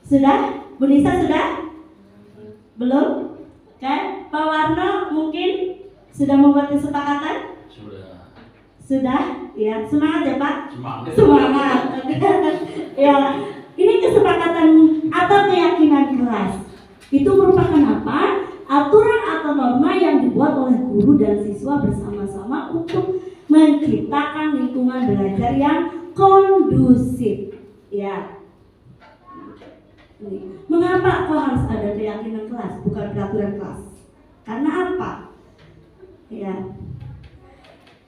Speaker 4: Sudah? Bu Nisa sudah? Belum? Oke, Pak Warno mungkin sudah membuat kesepakatan? Sudah? Ya, semangat ya Pak? Semangat. Ya, ini kesepakatan atau keyakinan kelas. Itu merupakan apa? Aturan atau norma yang dibuat oleh guru dan siswa bersama-sama untuk menciptakan lingkungan belajar yang kondusif. Ya. Mengapa kok harus ada keyakinan kelas, bukan peraturan kelas? Karena apa? Ya.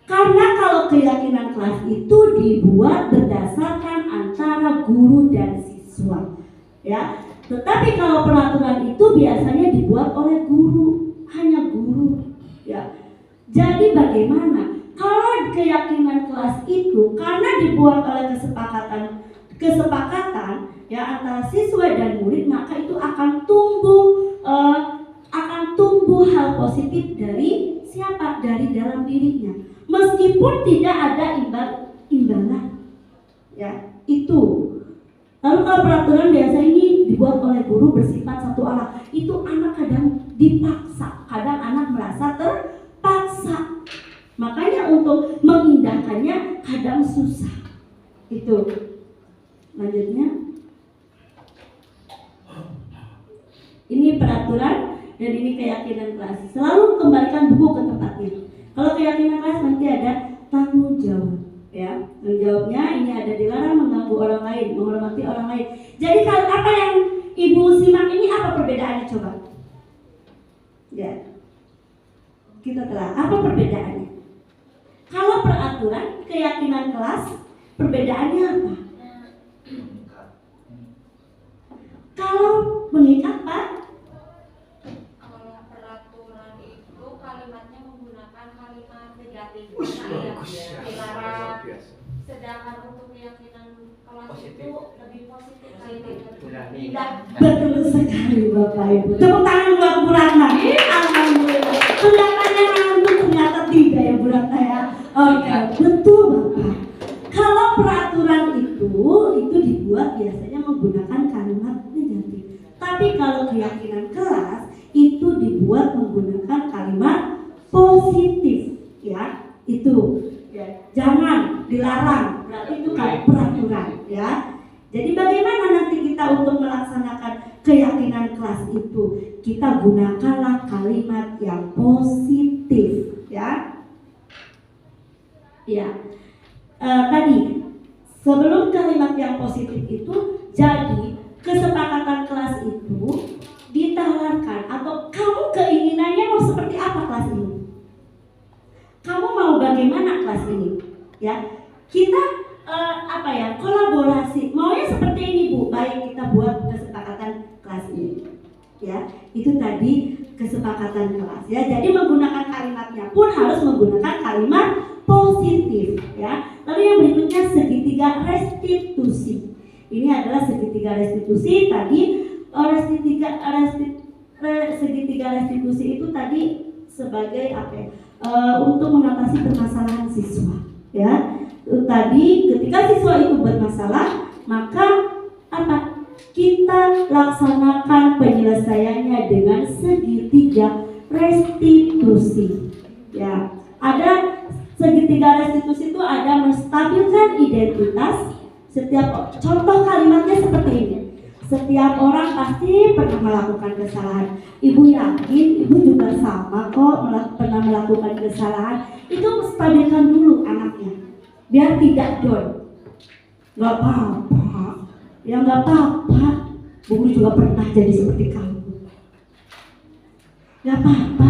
Speaker 4: Karena kalau keyakinan kelas itu dibuat berdasarkan antara guru dan siswa. Ya. Tetapi kalau peraturan itu biasanya dibuat oleh guru, hanya guru. Ya. Jadi bagaimana? Kalau keyakinan kelas itu karena dibuat oleh kesepakatan ya antara siswa dan murid, maka itu akan tumbuh hal positif dari siapa? Dari dalam dirinya. Meskipun tidak ada imbalan. Ya, itu. Lalu kalau peraturan biasa ini dibuat oleh guru bersifat satu arah, itu anak kadang dipaksa, kadang anak merasa terpaksa. Makanya untuk mengindahkannya kadang susah. Itu. Lanjutnya. Ini peraturan dan ini keyakinan kelas. Selalu kembalikan buku ke tempatnya. Kalau keyakinan kelas nanti ada tanggung jawab. Ya, tanggung jawabnya ini ada dilarang mengganggu orang lain, menghormati orang lain. Jadi kalau apa yang Ibu simak ini apa perbedaannya coba? Ya, kita telah apa perbedaannya? Kalau peraturan, keyakinan kelas, perbedaannya apa? Kalau mengikat Pak?
Speaker 2: Kalau peraturan itu kalimatnya menggunakan kalimat negatif, dilarang. Sedangkan untuk keyakinan kelas itu lebih positif kalimatnya.
Speaker 4: Betul sekali Bapak Ibu. Tepuk tangan buat Bu Ratna. Alhamdulillah. Pendapatnya ngantuk ternyata tidak ya Bu Ratna ya. Oke, betul Bapak. Kalau peraturan itu dibuat biasanya menggunakan kalimat negatif. Tapi kalau keyakinan kelas itu dibuat menggunakan kalimat positif, ya. Itu. Ya. Jangan dilarang. Berarti itu kayak peraturan, ya. Jadi bagaimana nanti kita untuk melaksanakan keyakinan kelas itu? Kita gunakanlah kalimat yang positif, ya. Ya. Tadi sebelum kalimat yang positif itu, jadi kesepakatan kelas itu ditawarkan atau kamu keinginannya mau seperti seperti apa kelas ini? Kamu mau bagaimana kelas ini? Ya, kita kolaborasi. Maunya seperti ini Bu. Baik, kita buat kesepakatan kelas ini. Ya, itu tadi kesepakatan kelas. Ya, jadi menggunakan kalimatnya pun harus menggunakan kalimat positif. Ya, lalu yang berikutnya segitiga restitusi. Ini adalah segitiga restitusi. Tadi segitiga restitusi itu tadi sebagai untuk mengatasi permasalahan siswa. Ya, tadi ketika siswa itu bermasalah, maka kita laksanakan penyelesaiannya dengan segitiga restitusi. Ya, ada segitiga restitusi itu ada menstabilkan identitas. Setiap contoh kalimatnya seperti ini. Setiap orang pasti pernah melakukan kesalahan. Ibu yakin ibu juga sama kok pernah melakukan kesalahan. Itu stabilkan dulu anaknya, biar tidak down. Gak apa-apa, ya gak apa-apa. Bu juga pernah jadi seperti kamu. Gak apa-apa,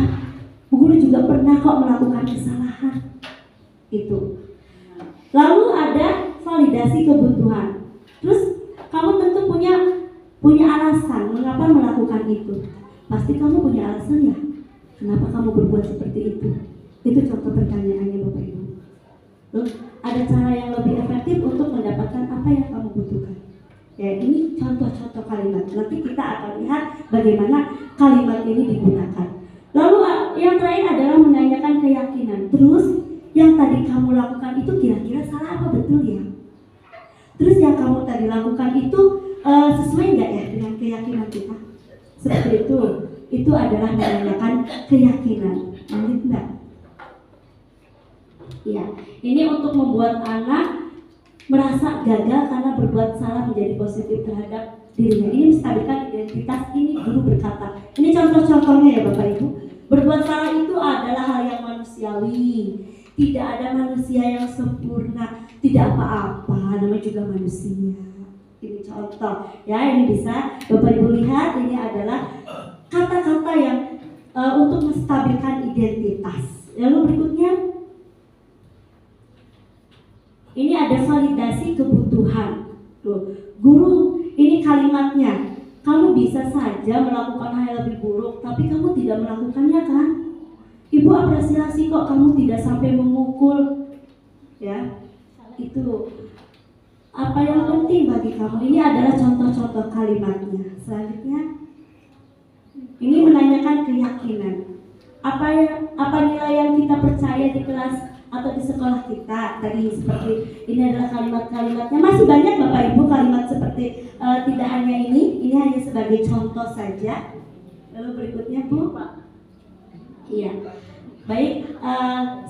Speaker 4: Bu Guru juga pernah kok melakukan kesalahan. Itu. Lalu ada validasi kebutuhan. Terus kamu tentu punya alasan mengapa melakukan itu. Pasti kamu punya alasan ya, kenapa kamu berbuat seperti itu. Itu contoh pertanyaannya Bapak Ibu. Terus ada cara yang lebih efektif untuk mendapatkan apa yang kamu butuhkan. Ya, ini contoh-contoh kalimat. Nanti kita akan lihat bagaimana kalimat ini digunakan. Lalu yang terakhir adalah menanyakan keyakinan. Terus yang tadi kamu lakukan itu kira-kira salah apa betul ya? Terus yang kamu tadi lakukan itu sesuai nggak ya dengan keyakinan kita? Seperti itu. Itu adalah menanyakan keyakinan. Lanjut Mbak. Iya, ini untuk membuat anak merasa gagal karena berbuat salah menjadi positif terhadap dirinya. Ini menstabilkan identitas. Ini guru berkata. Ini contoh-contohnya ya Bapak Ibu. Berbuat salah itu adalah hal yang manusiawi. Tidak ada manusia yang sempurna. Tidak apa-apa, namanya juga manusia. Ini contoh. Ya, ini bisa Bapak Ibu lihat. Ini adalah kata-kata yang untuk menstabilkan identitas. Lalu berikutnya, ini ada validasi kebutuhan. Tuh, guru, ini kalimatnya. Kamu bisa saja melakukan hal yang lebih buruk, tapi kamu tidak melakukannya kan? Ibu apresiasi kok kamu tidak sampai memukul. Ya, itu apa yang penting bagi kamu. Ini adalah contoh-contoh kalimatnya. Selanjutnya, ini menanyakan keyakinan. Apa nilai yang kita percaya di kelas atau di sekolah kita. Tadi seperti ini adalah kalimat-kalimatnya. Masih banyak Bapak Ibu kalimat seperti tidak hanya ini hanya sebagai contoh saja. Lalu berikutnya Bu. Iya. Baik,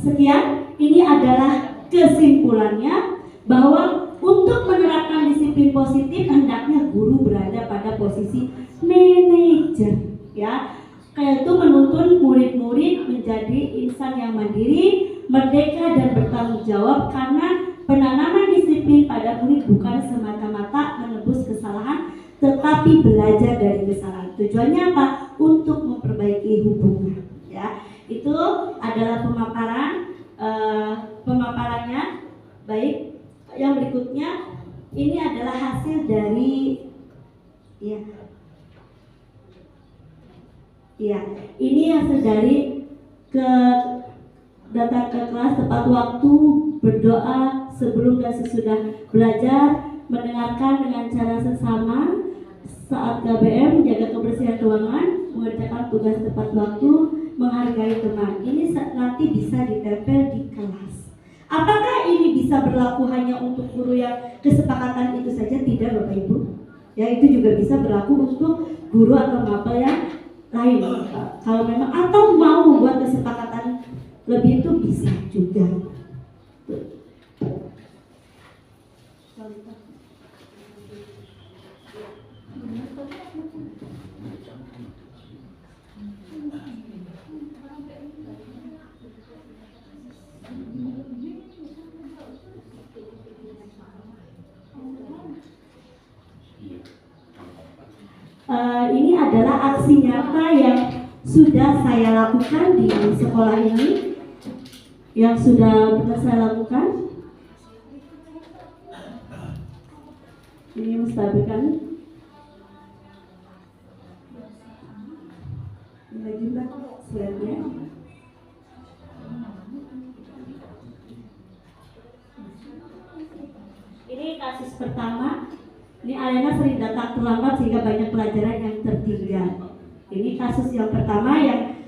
Speaker 4: sekian. Ini adalah kesimpulannya bahwa untuk menerapkan disiplin positif hendaknya guru berada pada posisi manajer, ya. Yaitu menuntun murid-murid menjadi insan yang mandiri, merdeka dan bertanggung jawab, karena penanaman disiplin pada murid bukan semata-mata menebus kesalahan, tetapi belajar dari kesalahan. Tujuannya apa? Untuk memperbaiki hubungan. Ya, itu adalah pemaparannya. Baik, yang berikutnya ini adalah hasil dari ini hasil dari datang ke kelas tepat waktu, berdoa sebelum dan sesudah belajar, mendengarkan dengan cara seksama saat KBM, menjaga kebersihan ruangan, mengerjakan tugas tepat waktu, menghargai teman. Ini nanti bisa ditempel di kelas. Apakah ini bisa berlaku hanya untuk guru yang kesepakatan itu saja? Tidak Bapak Ibu. Ya, itu juga bisa berlaku untuk guru atau maba yang lain. Kalau memang atau mau membuat kesepakatan lebih itu bisa juga. Ini adalah aksi nyata yang sudah saya lakukan di sekolah ini, yang sudah pernah saya lakukan. Ini menstabilkan. Ini lagi Mbak slide-nya. Ini kasus pertama. Ini Alena sering datang terlambat sehingga banyak pelajaran yang tertinggal. Ini kasus yang pertama yang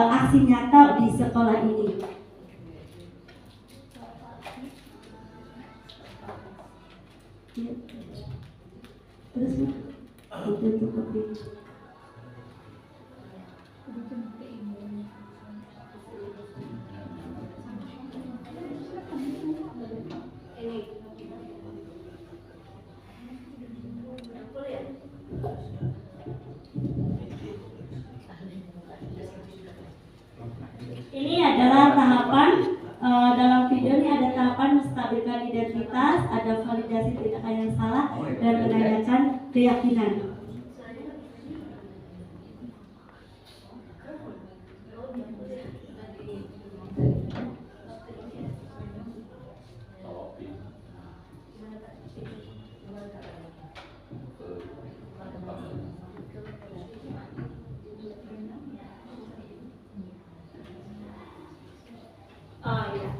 Speaker 4: aksi nyata di sekolah ini. Terus untuk kopi. Ini adalah tahapan dalam video ini ada tahapan menstabilkan identitas, ada validasi tindakan yang salah, dan menanyakan keyakinan. Oh iya.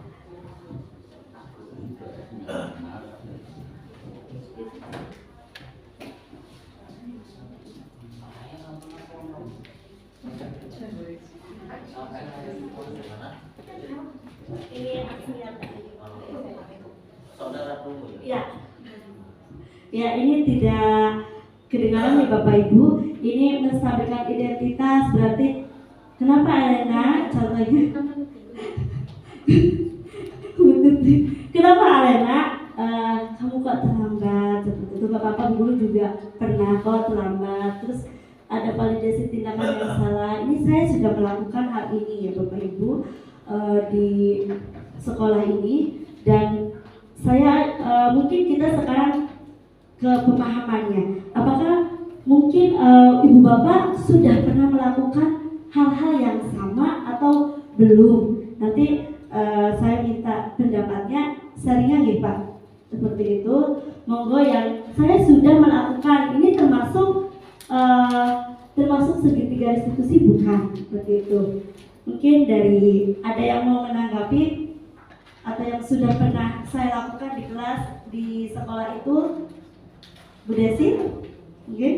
Speaker 4: Ini aksinya.
Speaker 3: Saudara tunggu ya.
Speaker 4: Ya. Ya, ini tidak kedengaran nih Bapak Ibu. Ini menstabilkan identitas, berarti kenapa Alena contohnya? Kenapa Alena? Kamu kok terlambat? Seperti itu Bapak guru juga pernah kok terlambat. Terus ada validasi tindakan yang salah. Ini saya sudah melakukan hal ini ya Bapak Ibu di sekolah ini, dan saya mungkin kita sekarang ke pemahamannya. Apakah mungkin Ibu Bapak sudah pernah melakukan hal-hal yang sama atau belum? Nanti saya minta pendapatnya seringnya nih Pak. Seperti itu, monggo yang saya sudah melakukan ini termasuk segitiga restitusi bukan? Seperti itu. Mungkin dari ada yang mau menanggapi atau yang sudah pernah saya lakukan di kelas di sekolah itu, Bu Desi, mungkin?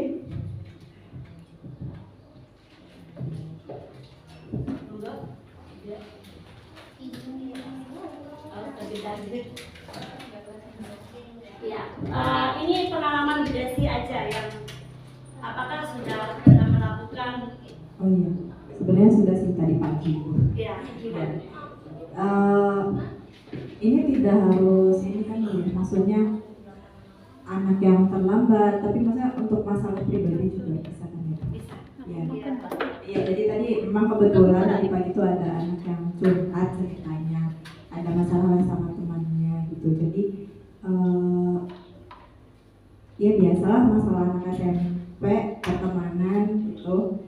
Speaker 4: Monggo. Ya. Ya, ini pengalaman Bu Desi aja yang apakah sudah pernah melakukan?
Speaker 5: Oh iya, sebenarnya sudah sih tadi pagi.
Speaker 4: Ya, gimana?
Speaker 5: Ini tidak harus ini kan ya, maksudnya anak yang terlambat, tapi maksudnya untuk masalah pribadi juga bisa kan ya?
Speaker 4: Bisa.
Speaker 5: Ya.
Speaker 4: Ya.
Speaker 5: Ya, jadi tadi memang kebetulan tadi pagi itu ada anak yang curhat ceritanya, ada masalah sama temannya gitu. Jadi ya biasalah masalah anak SMP, pertemanan gitu.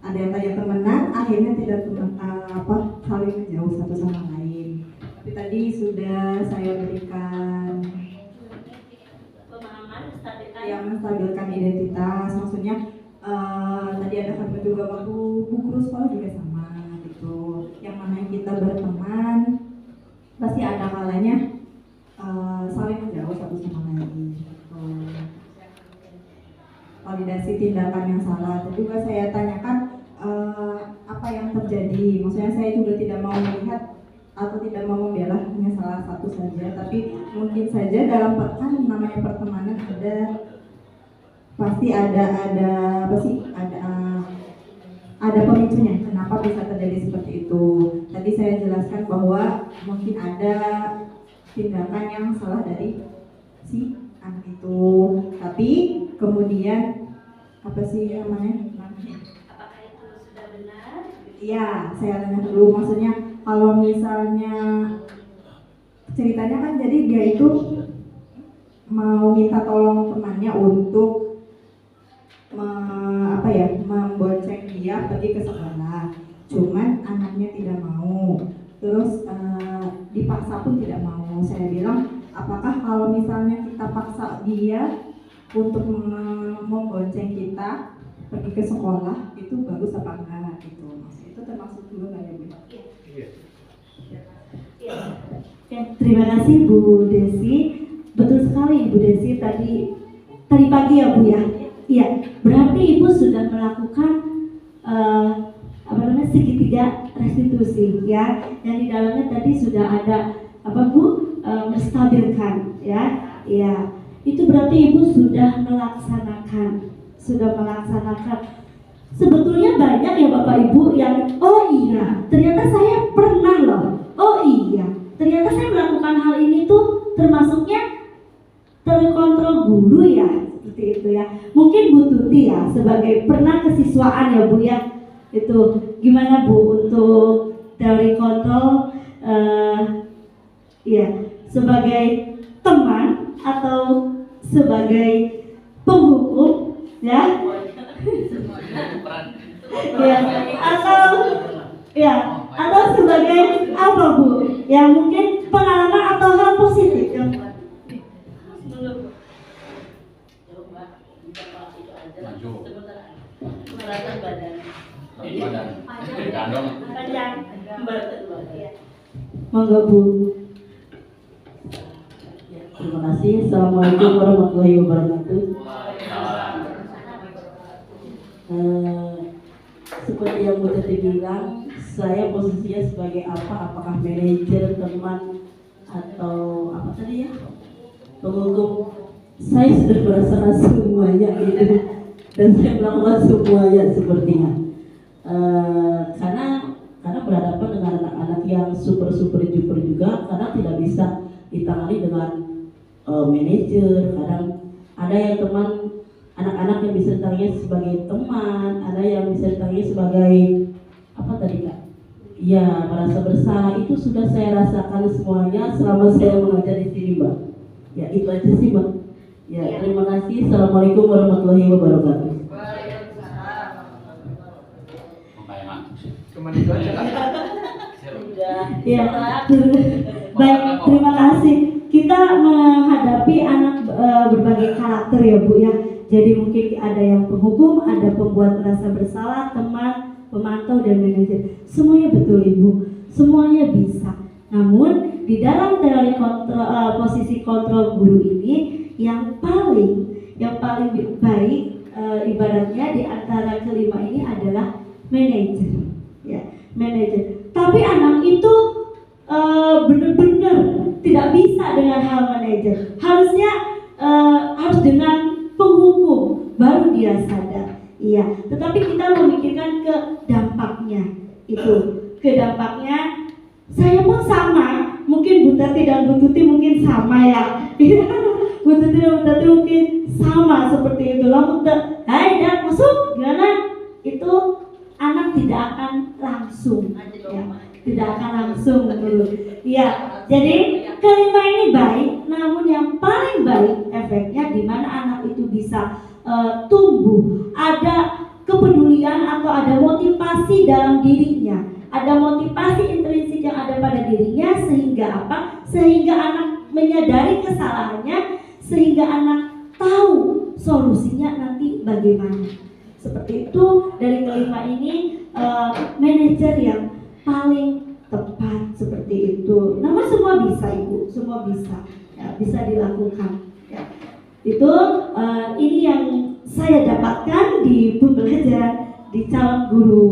Speaker 5: Ada yang tanya temenan, akhirnya tidak saling menjauh satu sama lain. Tapi tadi sudah saya berikan
Speaker 4: Pemahaman
Speaker 5: yang menstabilkan identitas, maksudnya tadi ada kami juga waktu bu guru sekolah juga sama gitu. Yang mana kita berteman pasti ada kalanya saling menjauh satu sama lain gitu. Validasi tindakan yang salah. Tadi juga saya tanyakan apa yang terjadi. Maksudnya saya juga tidak mau melihat atau tidak mau membela hanya salah satu saja, tapi mungkin saja dalam namanya pertemanan pasti ada apa sih, ada pemicunya kenapa bisa terjadi seperti itu. Tadi saya jelaskan bahwa mungkin ada tindakan yang salah dari si anak itu, tapi kemudian apa sih namanya?
Speaker 4: apakah itu sudah benar?
Speaker 5: Iya, saya tanya dulu. Maksudnya kalau misalnya ceritanya kan jadi dia itu mau minta tolong temannya untuk membonceng dia
Speaker 6: tidak pergi ke sekolah, cuman anaknya tidak mau, terus dipaksa pun tidak mau. Saya bilang, apakah kalau misalnya kita paksa dia untuk membonceng kita pergi ke sekolah, itu bagus apa enggak gitu? Maksudnya itu termasuk dulu nggak ya Bu?
Speaker 4: Oke, terima kasih Bu Desi. Betul sekali Bu Desi, tadi pagi ya Bu ya. Iya, berarti Ibu sudah melakukan segitiga restitusi ya, yang di dalamnya tadi sudah ada apa Bu, menstabilkan ya. Iya, itu berarti Ibu sudah melaksanakan. Sebetulnya banyak ya Bapak Ibu yang oh iya, ternyata saya pernah loh. Oh iya, ternyata saya melakukan hal ini tuh termasuknya terkontrol guru ya, seperti itu ya. Mungkin Bu Tuti ya sebagai pernah kesiswaan ya Bu ya. Itu gimana Bu untuk teori kontrol ya, sebagai teman atau sebagai penghukum ya? Ya, atau sebagai apa Bu? Ya mungkin pengalaman atau hal positif yang monggo Bu.
Speaker 1: Terima kasih. Assalamualaikum warahmatullahi wabarakatuh. Seperti yang Bu Teti bilang, saya posisinya sebagai apa? Apakah manajer, teman, atau apa tadi ya? Penghukum. Saya sudah merasakan semuanya gitu, dan saya melakukan semuanya sepertinya. Karena berhadapan dengan anak-anak yang super duper juga, karena tidak bisa ditangani dengan manajer. Kadang ada yang teman, anak-anak yang bisa ditangani sebagai teman, ada yang bisa ditangani sebagai apa tadi Kak? Ya, merasa bersalah. Itu sudah saya rasakan semuanya selama saya mengajar di sini Mbak. Ya itu aja sih Mbak. Ya, terima kasih. Assalamualaikum warahmatullahi wabarakatuh.
Speaker 7: Cuman itu aja kan?
Speaker 4: Ya, baik, terima kasih. Kita menghadapi anak berbagai karakter ya Bu ya. Jadi mungkin ada yang penghukum, ada pembuat merasa bersalah, teman, pemantau dan manajer. Semuanya betul Ibu, semuanya bisa. Namun di dalam teori kontrol, posisi kontrol guru ini yang paling baik ibaratnya di antara kelima ini adalah manajer, ya manajer. Tapi anak itu benar-benar tidak bisa dengan hal manajer. Harusnya harus dengan penghukum baru dia sadar. Iya, tetapi kita memikirkan ke dampaknya itu, ke dampaknya. Saya pun sama, mungkin Bu Tati dan Bu Tuti mungkin sama ya. Bu Tuti dan Bu Tati mungkin sama seperti itu. Lalu hai dan masuk gimana? Itu anak tidak akan langsung, ya, tidak akan langsung dulu. Iya, jadi kelima ini baik, namun yang paling baik efeknya di mana anak itu bisa tumbuh, ada kepedulian atau ada motivasi dalam dirinya, ada motivasi intrinsik yang ada pada dirinya, sehingga apa? Sehingga anak menyadari kesalahannya, sehingga anak tahu solusinya nanti bagaimana. Seperti itu dari kelima ini manajer yang paling tepat seperti itu. Namun semua bisa Ibu, semua bisa, ya, bisa dilakukan. Ya. Itu ini yang saya dapatkan di pembelajaran di calon guru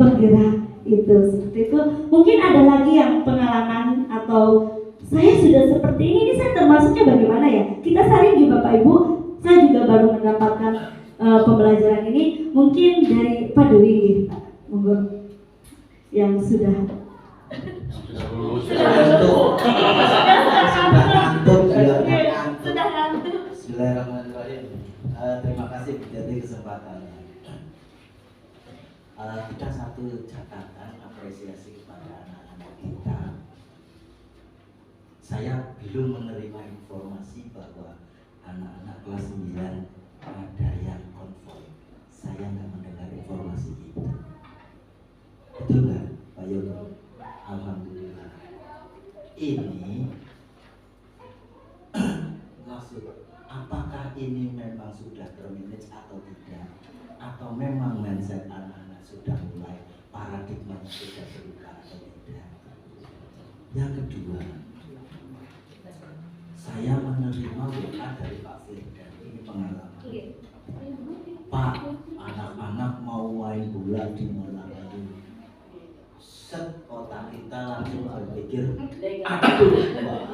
Speaker 4: penggerak itu. Seperti itu. Mungkin ada lagi yang pengalaman atau saya sudah seperti ini saya termasuknya bagaimana ya? Kita saling juga Bapak Ibu. Saya juga baru mendapatkan pembelajaran ini. Mungkin dari Pak Dewi, Pak, monggo yang sudah
Speaker 3: ngantuk.
Speaker 4: sudah ngantuk.
Speaker 3: Bismillahirrahmanirrahim. Terima kasih jadi kesempatannya. Kita satu catatan apresiasi kepada anak-anak kita. Saya belum menerima informasi bahwa anak-anak kelas 9 ada yang konvoy. Saya nggak mendengar informasi itu. Betul nggak, Pak Yono? Alhamdulillah. Ini maksud, apakah ini memang sudah termanage atau tidak? Atau memang mindset anak-anak sudah mulai paradigmanya sudah berubah atau tidak? Yang kedua, saya menerima WA dari Pak Firdan, ini pengalaman. Pak, anak-anak mau main bola di malam ini. Set, otak kita langsung berpikir, aduh,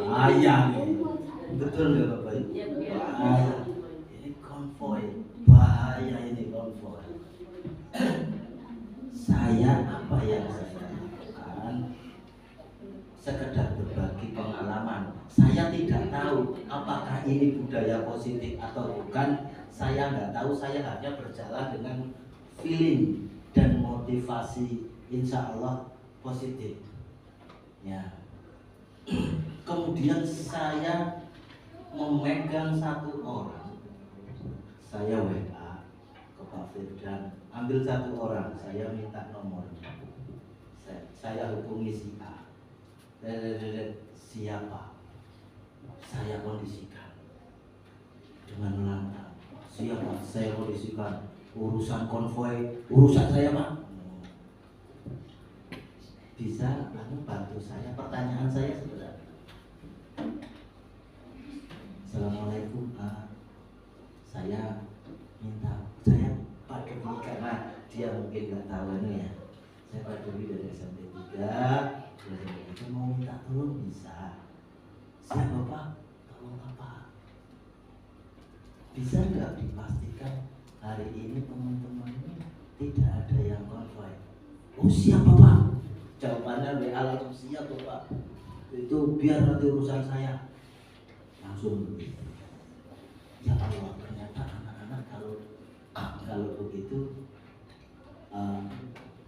Speaker 3: bahaya nih. Betul nggak Bapak Ibu? Bahaya. Ini konvoy, bahaya ini konvoy. Saya apa yang saya lakukan? Sekedar berbagi pengalaman. Saya tidak tahu apakah ini budaya positif atau bukan. Saya nggak tahu, saya hanya berjalan dengan feeling dan motivasi insya Allah positif. Ya. Kemudian saya memegang satu orang. Saya WA ke Pak Firdan, ambil satu orang, saya minta nomornya. Saya hubungi si A. Siapa? Saya kondisikan dengan lantang. Siapa? Saya kondisikan. Urusan konvoy, urusan saya Pak. Bisa bantu saya? Pertanyaan saya sebenarnya. Assalamualaikum Pak. Saya minta, saya Pak Dewi, karena dia mungkin nggak tahu ini ya. Saya Pak Dewi dari SMP 3. Saya mau minta tolong bisa. Siapa Pak? Tolong apa? Bisa nggak dipastikan hari ini teman-teman ini tidak ada yang konvoy? Oh siapa Pak? Jawabannya WA langsung siap Pak. Itu biar nanti urusan saya. Langsung begitu. Ya Allah, ternyata anak-anak kalau begitu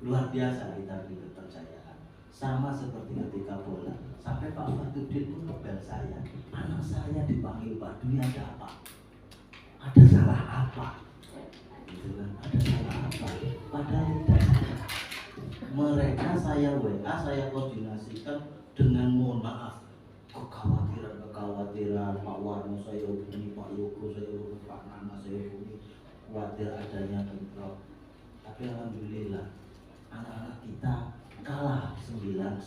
Speaker 3: luar biasa kita beri kepercayaan. Sama seperti ketika bola. Sampai Pak Fatudin pun ngebel saya. Anak saya dipanggil Pak Dwi, ada apa? Ada salah apa? Gitu kan? Ada salah apa? Padahal tidak salah. Mereka saya WA, saya koordinasikan dengan mohon maaf, kekhawatiran Pak Warno saya hubungi, Pak Yogo saya hubungi, Pak Nana saya hubungi, khawatir adanya bentrok. Tapi alhamdulillah anak-anak kita kalah 9-1.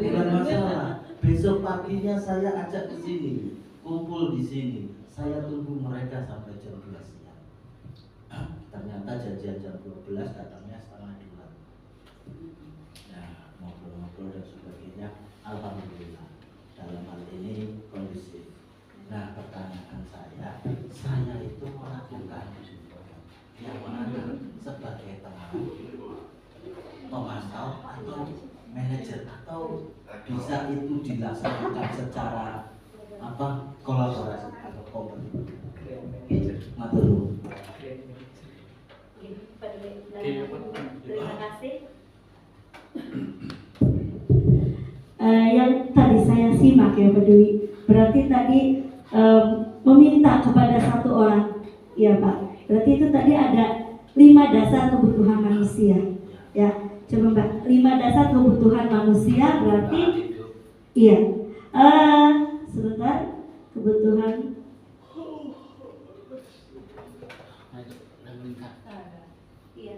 Speaker 3: Bukan masalah. Besok paginya saya ajak ke sini, kumpul di sini. Saya tunggu mereka sampai jam 12 siang. Ternyata janjian jam 12, datangnya setengah 2. Nah, ngobrol-ngobrol dan sebagainya. Alhamdulillah dalam hal ini kondusif. Nah, pertanyaan saya itu melakukan yang mana sebagai teman, pemantau atau manajer, atau bisa itu dilaksanakan secara kolaborasi atau kompetisi. Matur nuwun.
Speaker 4: Terima kasih. Yang tadi saya simak ya Pak Dwi, berarti tadi meminta kepada satu orang, ya Pak. Berarti itu tadi ada 5 dasar kebutuhan manusia, ya. Coba Mbak, 5 dasar kebutuhan manusia berarti, iya. Sebentar, kebutuhan. Iya.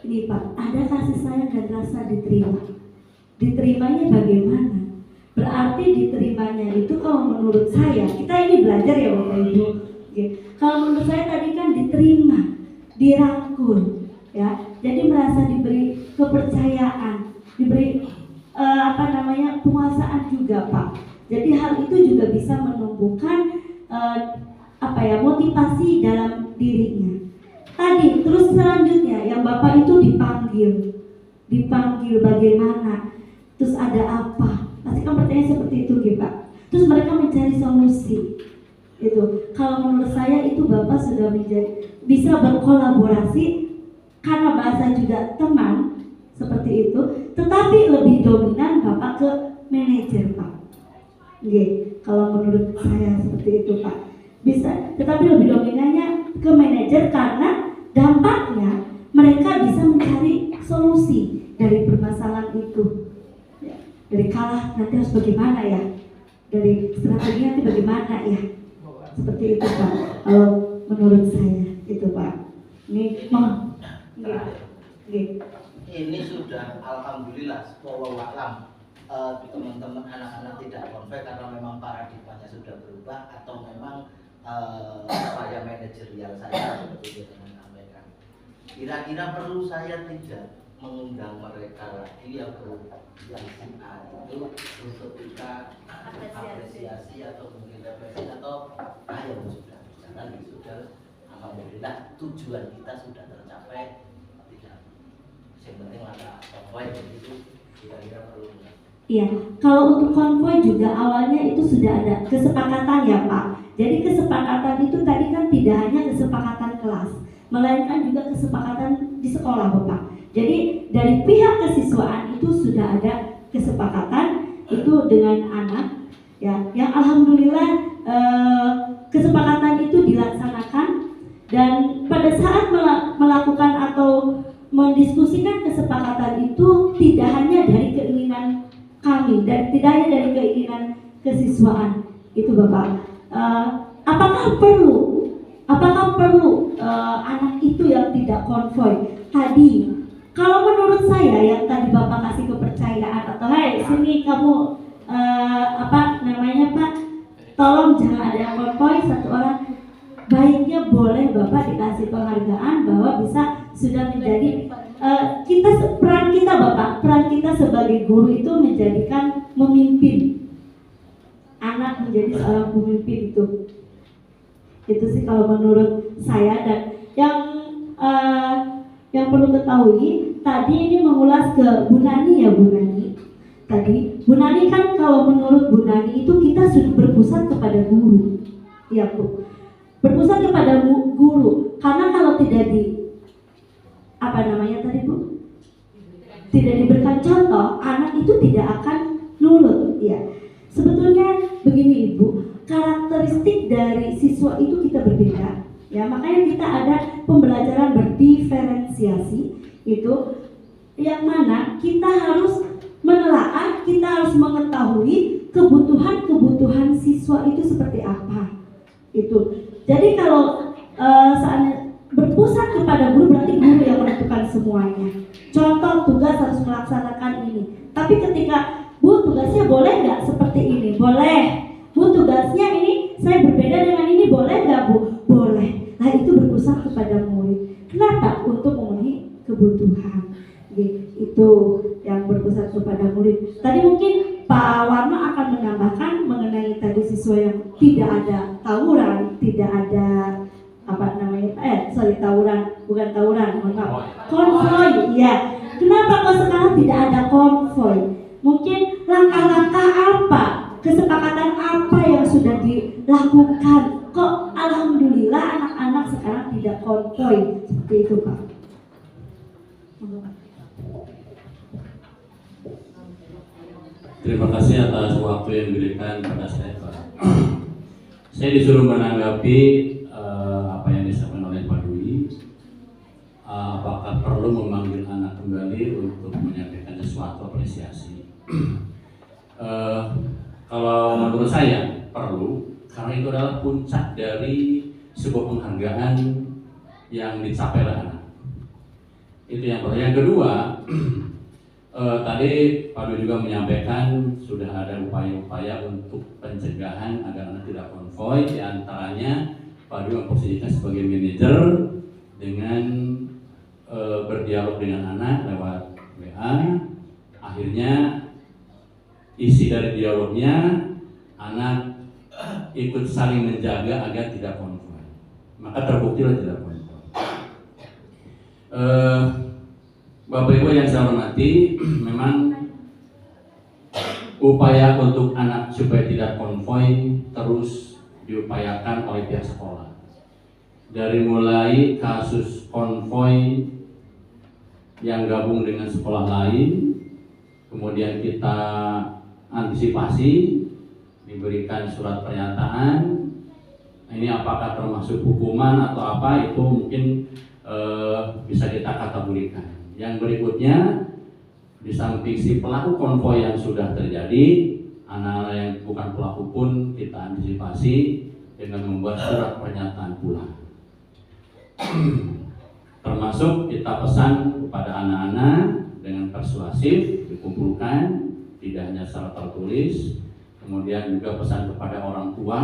Speaker 4: Ini Pak, ada kasih sayang dan rasa diterima. Diterimanya bagaimana? Berarti diterimanya itu kalau menurut saya, kita ini belajar ya Bapak Ibu. Oke. Kalau menurut saya tadi kan diterima, dirangkul, ya. Jadi merasa diberi kepercayaan, diberi penguasaan juga Pak. Jadi hal itu juga bisa menumbuhkan motivasi dalam dirinya. Tadi terus selanjutnya yang Bapak itu dipanggil bagaimana, terus ada apa? Pasti kan pertanyaan seperti itu gitu Pak. Terus mereka mencari solusi. Itu kalau menurut saya itu Bapak sudah bisa berkolaborasi karena bahasa juga teman seperti itu, tetapi lebih dominan Bapak ke manajer Pak. Oke. Kalau menurut saya seperti itu Pak. Bisa, tetapi lebih dominannya ke manajer karena dampaknya mereka bisa mencari solusi dari permasalahan itu. Ya, dari kalah nanti harus bagaimana ya? Dari strateginya nanti bagaimana ya? Seperti itu Pak. Kalau menurut saya itu Pak. Ini mohon.
Speaker 3: Ini sudah alhamdulillah wallahu a'lam. Teman-teman anak-anak tidak konflik karena memang paradigmanya sudah berubah atau memang upaya manajerial saya seperti yang sampaikan. Kira-kira perlu saya tidak mengundang mereka lagi yang si A itu untuk kita apresiasi atau mungkin refleksi atau ayo sudah jangan sudah alhamdulillah tujuan kita sudah tercapai, tidak yang penting ada konvoy begitu, kira-kira perlu.
Speaker 4: Iya, kalau untuk konvoy juga awalnya itu sudah ada kesepakatan ya Pak. Jadi kesepakatan itu tadi kan tidak hanya kesepakatan kelas, melainkan juga kesepakatan di sekolah Bapak. Jadi dari pihak kesiswaan itu sudah ada kesepakatan itu dengan anak, ya, yang alhamdulillah kesepakatan itu dilaksanakan dan pada saat melakukan atau mendiskusikan kesepakatan itu tidak hanya dari keinginan kami dan tidak hanya dari keinginan kesiswaan itu Bapak. Apakah perlu anak itu yang tidak konvoy tadi? Kalau menurut saya yang tadi Bapak kasih kepercayaan atau hey sini kamu Pak, tolong jangan ada yang konvoy satu orang, baiknya boleh Bapak dikasih penghargaan bahwa bisa sudah menjadi peran kita Bapak, peran kita sebagai guru itu menjadikan memimpin anak menjadi seorang pemimpin itu sih kalau menurut saya. Dan yang perlu ketahui tadi ini mengulas ke Bu Nani ya Bu Nani. Tadi Bu Nani kan kalau menurut Bu Nani itu kita sudah berpusat kepada guru, ya Bu, berpusat kepada guru karena kalau tidak tidak diberikan contoh, anak itu tidak akan nurut. Ya, sebetulnya begini Ibu, karakteristik dari siswa itu kita berbeda. Ya, makanya kita ada pembelajaran berdiferensiasi itu, yang mana kita harus menelaah, kita harus mengetahui kebutuhan siswa itu seperti apa. Itu. Jadi kalau saat berpusat kepada guru berarti guru yang menentukan semuanya. Contoh tugas harus melaksanakan ini. Tapi ketika Bu tugasnya boleh nggak seperti ini? Boleh. Bu tugasnya ini saya berbeda dengan ini, boleh nggak Bu? Boleh. Nah itu berpusat kepada murid. Kenapa? Untuk memenuhi kebutuhan. Itu yang berpusat kepada murid. Tadi mungkin Pak Warno akan menambahkan mengenai tadi siswa yang tidak ada tawuran, tidak ada konvoy. Ya, kenapa kok sekarang tidak ada konvoy? Mungkin langkah-langkah apa, kesepakatan apa yang sudah dilakukan? Kok alhamdulillah anak-anak sekarang tidak konvoy seperti itu Pak?
Speaker 7: Terima kasih atas waktu yang diberikan pada saya Pak. Saya disuruh menanggapi apa yang disampaikan oleh Pak Dwi. Apakah perlu memanggil anak kembali untuk menyampaikan sesuatu apresiasi? Kalau menurut saya perlu, karena itu adalah puncak dari sebuah penghargaan yang dicapai oleh anak. Itu yang pertama. Yang kedua, tadi Pak Dwi juga menyampaikan sudah ada upaya-upaya untuk pencegahan agar anak tidak konvoy. Di antaranya Pak Dwi memposisikan sebagai manajer dengan berdialog dengan anak lewat WA. Akhirnya isi dari dialognya anak ikut saling menjaga agar tidak konvoy. Maka terbuktilah tidak konvoy. Bapak Ibu yang saya hormati, memang upaya untuk anak supaya tidak konvoy terus diupayakan oleh pihak sekolah. Dari mulai kasus konvoy yang gabung dengan sekolah lain, kemudian kita antisipasi di diberikan surat pernyataan. Ini apakah termasuk hukuman atau apa, itu mungkin bisa kita kategorikan. Yang berikutnya, di samping si pelaku konvoi yang sudah terjadi, anak-anak yang bukan pelaku pun kita antisipasi dengan membuat surat pernyataan pula. Termasuk kita pesan kepada anak-anak dengan persuasif dikumpulkan, tidak hanya secara tertulis, kemudian juga pesan kepada orang tua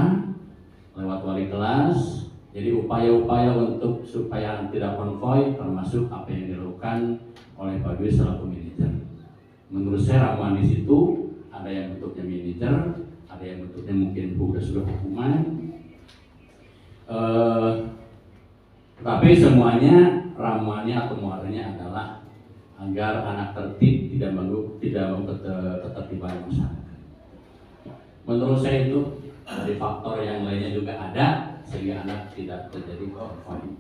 Speaker 7: lewat wali kelas. Jadi upaya-upaya untuk supaya tidak konvoi termasuk apa yang dilakukan oleh Pak Dwi selaku manajer. Menurut saya ramuan di situ ada yang bentuknya manajer, ada yang bentuknya mungkin sudah hukuman. Tapi semuanya ramuannya atau muaranya adalah agar anak tertib, tidak mengganggu ketertiban masyarakat. Menurut saya itu dari faktor yang lainnya juga ada sehingga anak tidak terjadi konflik.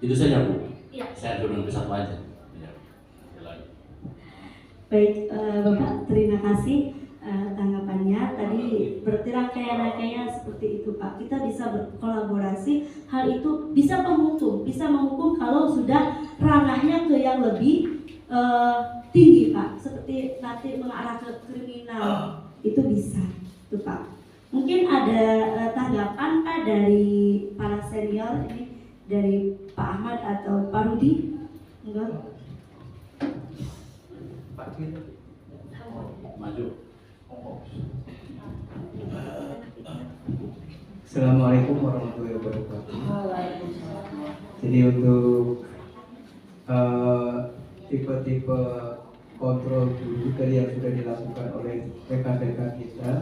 Speaker 7: Itu saja Bu.
Speaker 2: Iya.
Speaker 7: Saya cuma satu aja.
Speaker 4: Baik, Bapak, terima kasih tanggapannya. Tadi berarti rangkaian-rangkaian seperti itu Pak. Kita bisa berkolaborasi, hal itu bisa menghukum kalau sudah ranahnya ke yang lebih tinggi Pak. Seperti nanti mengarah ke kriminal, itu bisa tuh Pak. Mungkin ada tanggapan Pak dari para senior ini, dari Pak Ahmad atau Pak Rudi? Enggak?
Speaker 7: Maju.
Speaker 8: Assalamualaikum warahmatullahi wabarakatuh. Jadi untuk tipe-tipe kontrol dulu tadi yang sudah dilakukan oleh rekan-rekan kita,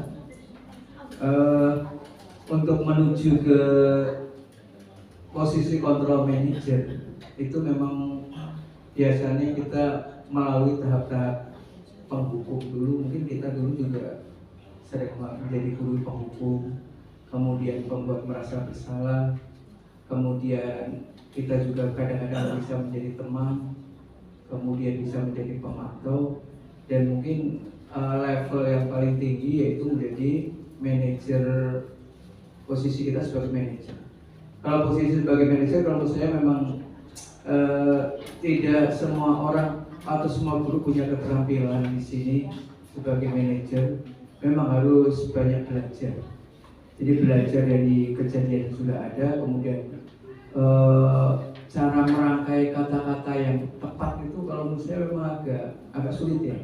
Speaker 8: untuk menuju ke posisi kontrol manager itu memang biasanya kita melalui tahap-tahap penghukum dulu. Mungkin kita dulu juga sering menjadi guru penghukum, kemudian pembuat merasa bersalah, kemudian kita juga kadang-kadang bisa menjadi teman, kemudian bisa menjadi pemantau, dan mungkin level yang paling tinggi yaitu menjadi manajer, posisi kita sebagai manajer. Kalau posisi sebagai manajer, kalau menurut saya memang tidak semua orang atau semua guru punya keterampilan di sini sebagai manajer. Memang harus banyak belajar. Jadi belajar dari kejadian yang sudah ada, kemudian cara merangkai kata-kata yang tepat itu kalau menurut saya memang agak sulit ya.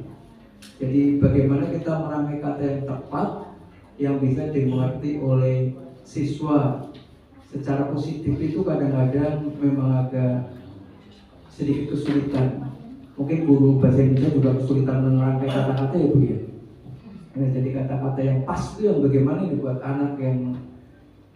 Speaker 8: Jadi bagaimana kita merangkai kata yang tepat yang bisa dimengerti oleh siswa secara positif itu kadang-kadang memang agak sedikit kesulitan. Mungkin guru bahasa Indonesia juga kesulitan merangkai kata-kata ya Bu ya. Nah, jadi kata-kata yang pas itu yang bagaimana ini buat anak yang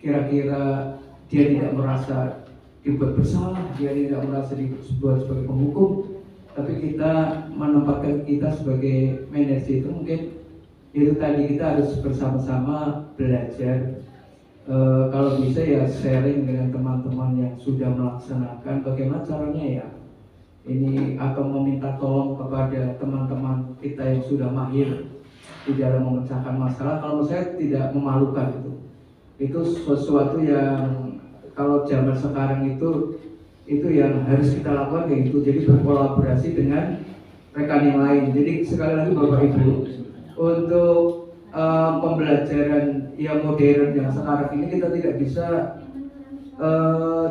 Speaker 8: kira-kira dia tidak merasa dibuat bersalah, dia tidak merasa dibuat sebagai penghukum, tapi kita menempatkan kita sebagai manajer itu mungkin itu tadi kita harus bersama-sama belajar. Kalau bisa ya sharing dengan teman-teman yang sudah melaksanakan bagaimana caranya ya. Ini atau meminta tolong kepada teman-teman kita yang sudah mahir di dalam memecahkan masalah. Kalau saya tidak memalukan itu sesuatu yang kalau zaman sekarang itu yang harus kita lakukan kayak gitu. Jadi berkolaborasi dengan rekan yang lain. Jadi sekali lagi Bapak Ibu, untuk pembelajaran yang modern yang sekarang ini kita tidak bisa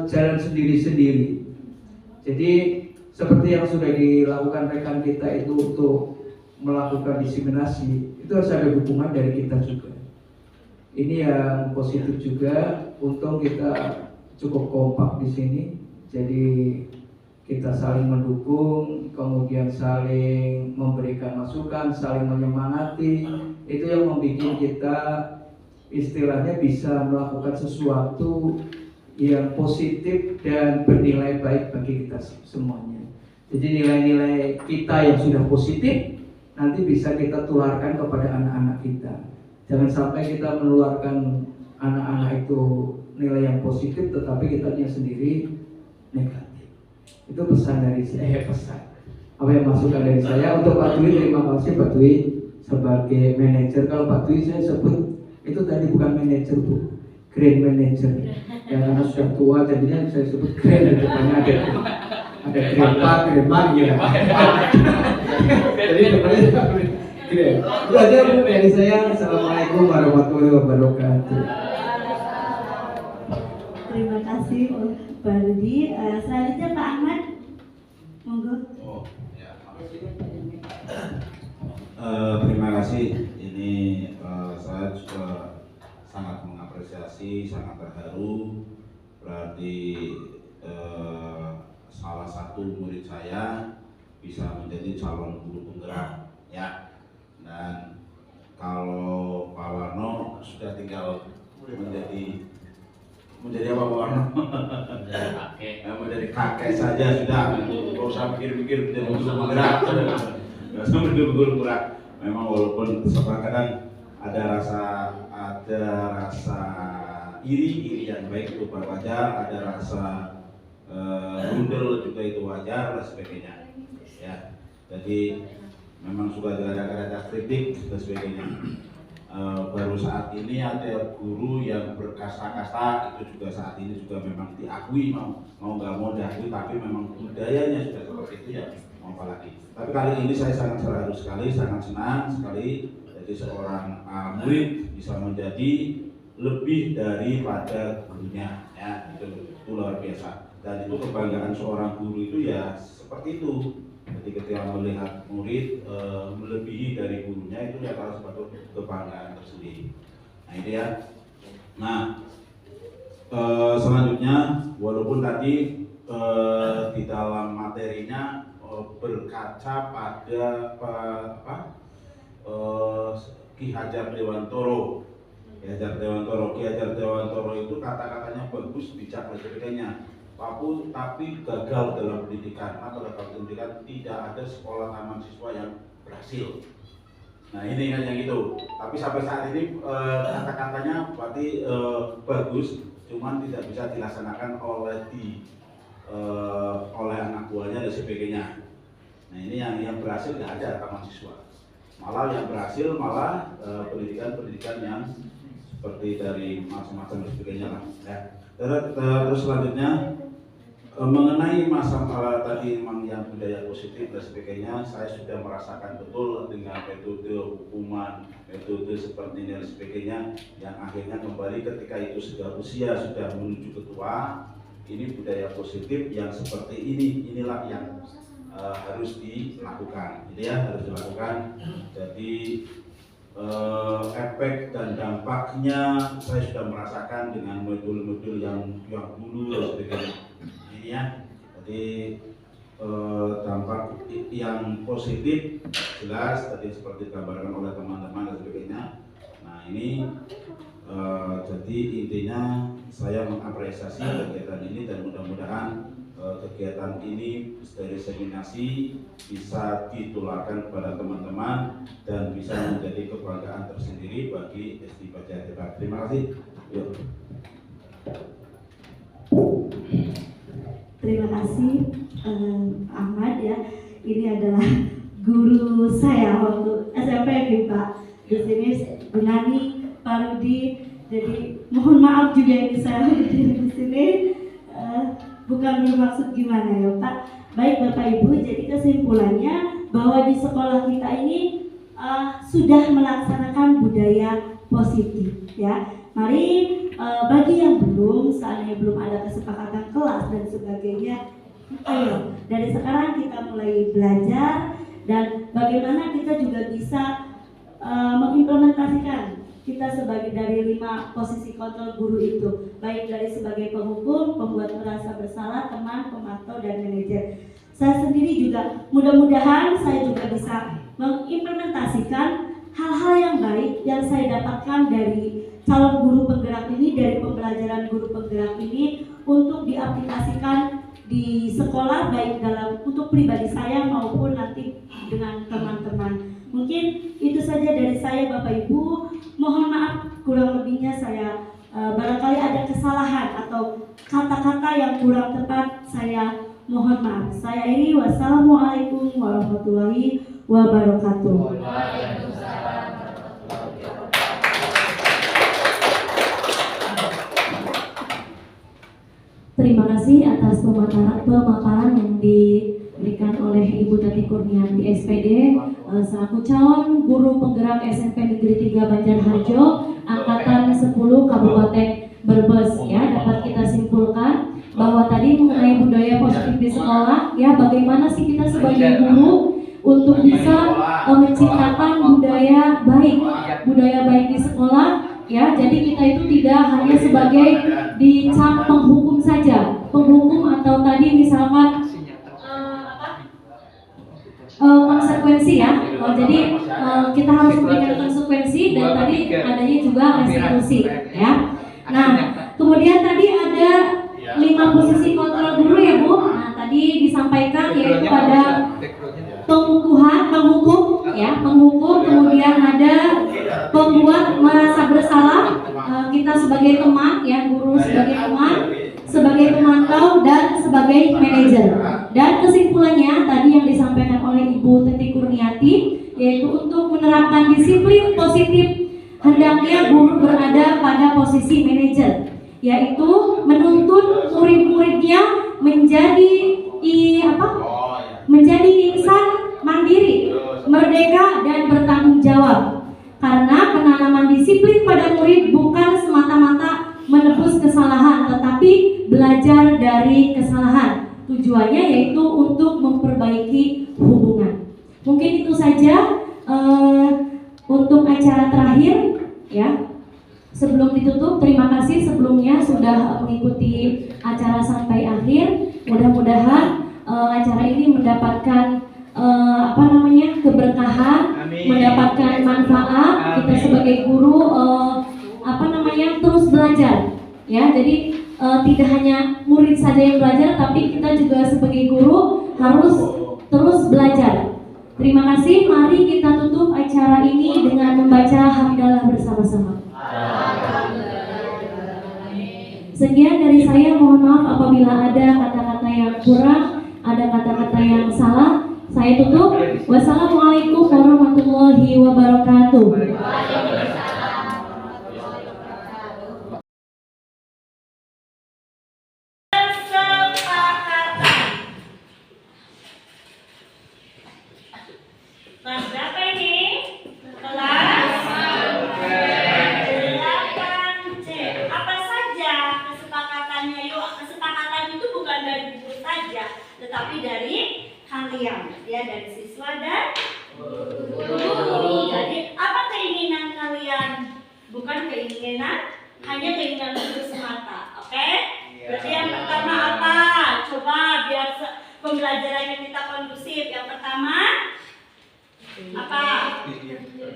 Speaker 8: jalan sendiri-sendiri. Jadi seperti yang sudah dilakukan rekan kita itu untuk melakukan diseminasi, itu harus ada dukungan dari kita juga. Ini yang positif juga, untung kita cukup kompak di sini. Jadi kita saling mendukung, kemudian saling memberikan masukan, saling menyemangati. Itu yang membuat kita istilahnya bisa melakukan sesuatu yang positif dan bernilai baik bagi kita semuanya. Jadi nilai-nilai kita yang sudah positif nanti bisa kita tularkan kepada anak-anak kita. Jangan sampai kita menularkan anak-anak itu nilai yang positif tetapi kitanya sendiri negatif. Itu pesan dari saya, pesan. Apa yang masukan dari saya untuk Pak Dwi, terima kasih Pak Dwi. sebagai manajer. Kalau Pak Dwi saya sebut itu tadi bukan manajer Bu, grand manager. Ya karena sudah tua jadinya saya sebut grand, di depannya ada grandpa ya. Jadi depannya grand. Itu aja Bu dari saya. Assalamualaikum warahmatullahi wabarakatuh.
Speaker 4: Terima kasih Pak Rudi. Selanjutnya Pak Ahmad, monggo.
Speaker 9: Terima kasih. Ini saya juga sangat mengapresiasi, sangat terharu. Berarti salah satu murid saya bisa menjadi calon guru penggerak, ya. Dan kalau Pak Warno sudah tinggal menjadi apa Pak Warno? Menjadi kakek saja sudah. Nggak usah pikir-pikir menjadi guru penggerak. Nggak usah menjadi guru penggerak. Memang walaupun kadang ada rasa iri-irian, baik itu wajar, ada rasa rundel juga itu wajar dan sebagainya. Ya, jadi memang suka ada kritik dan sebagainya. Baru saat ini ada guru yang berkasta-kasta, itu juga saat ini juga memang diakui, mau nggak mau diakui, tapi memang budayanya sudah seperti itu ya, mau apa lagi. Tapi kali ini saya sangat terharu sekali, sangat senang sekali. Jadi seorang murid bisa menjadi lebih daripada gurunya, ya itu luar biasa. Dan itu kebanggaan seorang guru itu ya seperti itu. Jadi ketika melihat murid melebihi dari gurunya itu ya kalau suatu kebanggaan tersendiri. Nah itu ya. Nah selanjutnya walaupun tadi di dalam materinya berkaca pada Ki Hajar Dewantoro. Ki Hajar Dewantoro itu kata-katanya bagus, bijak dan sebagainya. Tapi gagal dalam pendidikan. Atau gagal pendidikan, tidak ada sekolah taman siswa yang berhasil. Nah ini kan yang itu. Tapi sampai saat ini kata-katanya berarti bagus, cuman tidak bisa dilaksanakan oleh anak buahnya dan sebagainya. Nah ini yang berhasil nggak ada taman siswa. Malah yang berhasil pendidikan yang seperti dari macam-macam dan sebagainya lah. Ya. Terus selanjutnya mengenai masalah tadi memang yang budaya positif dan sebagainya, saya sudah merasakan betul dengan metode hukuman, metode seperti ini dan sebagainya, yang akhirnya kembali ketika itu sudah usia sudah menuju ketua. Ini budaya positif yang seperti inilah yang harus dilakukan, gitu ya, harus dilakukan. Jadi efek dan dampaknya saya sudah merasakan dengan modul-modul yang dulu dan sebagainya. Ini ya, jadi dampak yang positif jelas tadi seperti digambarkan oleh teman-teman dan sebagainya. Nah ini jadi intinya saya mengapresiasi kegiatan ini dan mudah-mudahan kegiatan ini dari seminasi bisa ditularkan kepada teman-teman dan bisa menjadi kebanggaan tersendiri bagi SD Bajai Hebat. Terima kasih. Yuk.
Speaker 4: Terima kasih Ahmad ya. Ini adalah guru saya waktu SMP nih Pak. Di sini Bu Nani, Pak Rudi. Jadi mohon maaf juga ini saya di sini. Bukan bermaksud gimana ya Pak. Baik Bapak Ibu, jadi kesimpulannya bahwa di sekolah kita ini sudah melaksanakan budaya positif ya. Mari bagi yang belum, seandainya belum ada kesepakatan kelas dan sebagainya, ayo dari sekarang kita mulai belajar dan bagaimana kita juga bisa mengimplementasikan kita sebagai dari 5 posisi kontrol guru itu, baik dari sebagai penghukum, pembuat merasa bersalah, teman, pemantau, dan manajer. Saya sendiri juga mudah-mudahan saya juga bisa mengimplementasikan hal-hal yang baik yang saya dapatkan dari calon guru penggerak ini, dari pembelajaran guru penggerak ini untuk diaplikasikan di sekolah, baik dalam untuk pribadi saya maupun nanti dengan teman-teman. Mungkin itu saja dari saya Bapak Ibu. Mohon maaf kurang lebihnya saya barangkali ada kesalahan atau kata-kata yang kurang tepat, saya mohon maaf. Saya Iri, wassalamualaikum warahmatullahi wabarakatuh.
Speaker 2: Waalaikumsalam.
Speaker 1: terima kasih atas pemaparan yang diberikan oleh Ibu Tati Kurniati SPD selaku calon guru penggerak SMP Negeri 3 Banjarharjo angkatan 10 Kabupaten Brebes. Ya, dapat kita simpulkan bahwa tadi mengenai budaya positif di sekolah, ya bagaimana sih kita sebagai guru untuk bisa menciptakan budaya baik di sekolah. Ya, jadi kita itu tidak hanya sebagai dicap penghukum saja, penghukum atau tadi misalkan konsekuensi ya. Jadi kita harus memberikan konsekuensi dan tadi adanya juga restitusi ya. Nah, kemudian tadi ada 5 posisi kontrol guru ya Bu. Nah, tadi disampaikan yaitu ada penghukum ya, kemudian ada pembuat merasa bersalah, kita sebagai teman ya, guru sebagai teman, sebagai pemantau dan sebagai manajer. Dan kesimpulannya tadi yang disampaikan oleh Ibu Tati Kurniati yaitu untuk menerapkan disiplin positif hendaknya guru berada pada posisi manajer, yaitu menuntun murid-muridnya menjadi insan mandiri, merdeka dan bertanggung jawab. Karena penanaman disiplin pada murid bukan semata-mata menebus kesalahan, tetapi belajar dari kesalahan. Tujuannya yaitu untuk memperbaiki hubungan. Mungkin itu saja untuk acara terakhir ya. Sebelum ditutup, terima kasih sebelumnya sudah mengikuti acara sampai akhir. Mudah-mudahan acara ini mendapatkan keberkahan, mendapatkan manfaat. Kita sebagai guru terus belajar ya. Jadi tidak hanya murid saja yang belajar, tapi kita juga sebagai guru harus terus belajar. Terima kasih. Mari kita tutup acara ini dengan membaca hamdalah bersama-sama. Sekian dari saya, mohon maaf apabila ada kata-kata yang kurang, ada kata-kata yang salah. Saya tutup. Wassalamualaikum warahmatullahi wabarakatuh.
Speaker 4: Kelas berapa ini? Kelas 8C. Apa saja kesepakatannya? Yuk, kesepakatan itu bukan dari buku saja, tetapi dari kalian, ya, dari siswa dan guru. Jadi apa keinginan kalian? Bukan keinginan, hanya keinginan guru semata. Oke? Berarti yang pertama apa? Coba biar pembelajarannya kita kondusif. Yang pertama apa?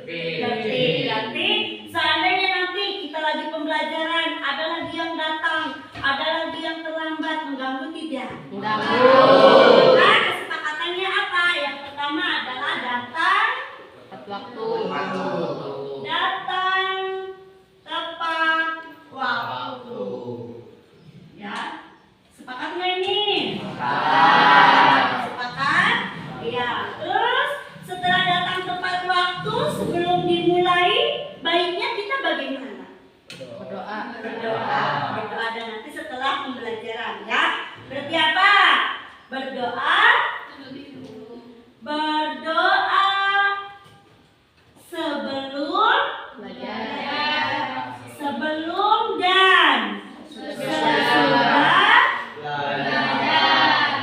Speaker 4: Berarti seandainya nanti kita lagi pembelajaran, ada lagi yang datang, ada lagi yang terlambat, mengganggu tidak? Mengganggu. Nah, kesepakatannya apa? Yang pertama adalah datang tepat waktu. Datang tepat waktu. Ya, sepakat nggak ini? Sepakat? Iya. Terus setelah datang tepat waktu, sebelum dimulai, baiknya kita bagaimana? Berdoa. Berdoa dan nanti setelah pembelajaran, ya. Berarti apa? Berdoa. Berdoa sebelum belajar. Sebelum dan sesudah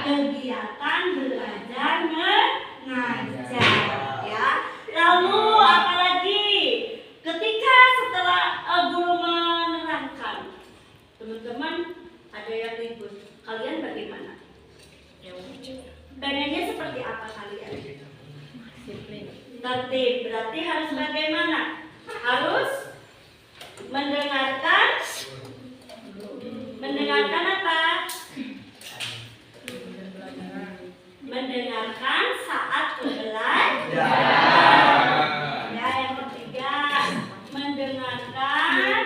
Speaker 4: kegiatan belajar mengajar, ya. Lalu apalagi ketika setelah guru menerangkan, teman-teman ada yang ribut, kalian bagaimana? Pengennya seperti apa kalian? Tertib. Berarti harus bagaimana? Harus mendengarkan apa? Mendengarkan saat belajar. Ya, yang ketiga mendengarkan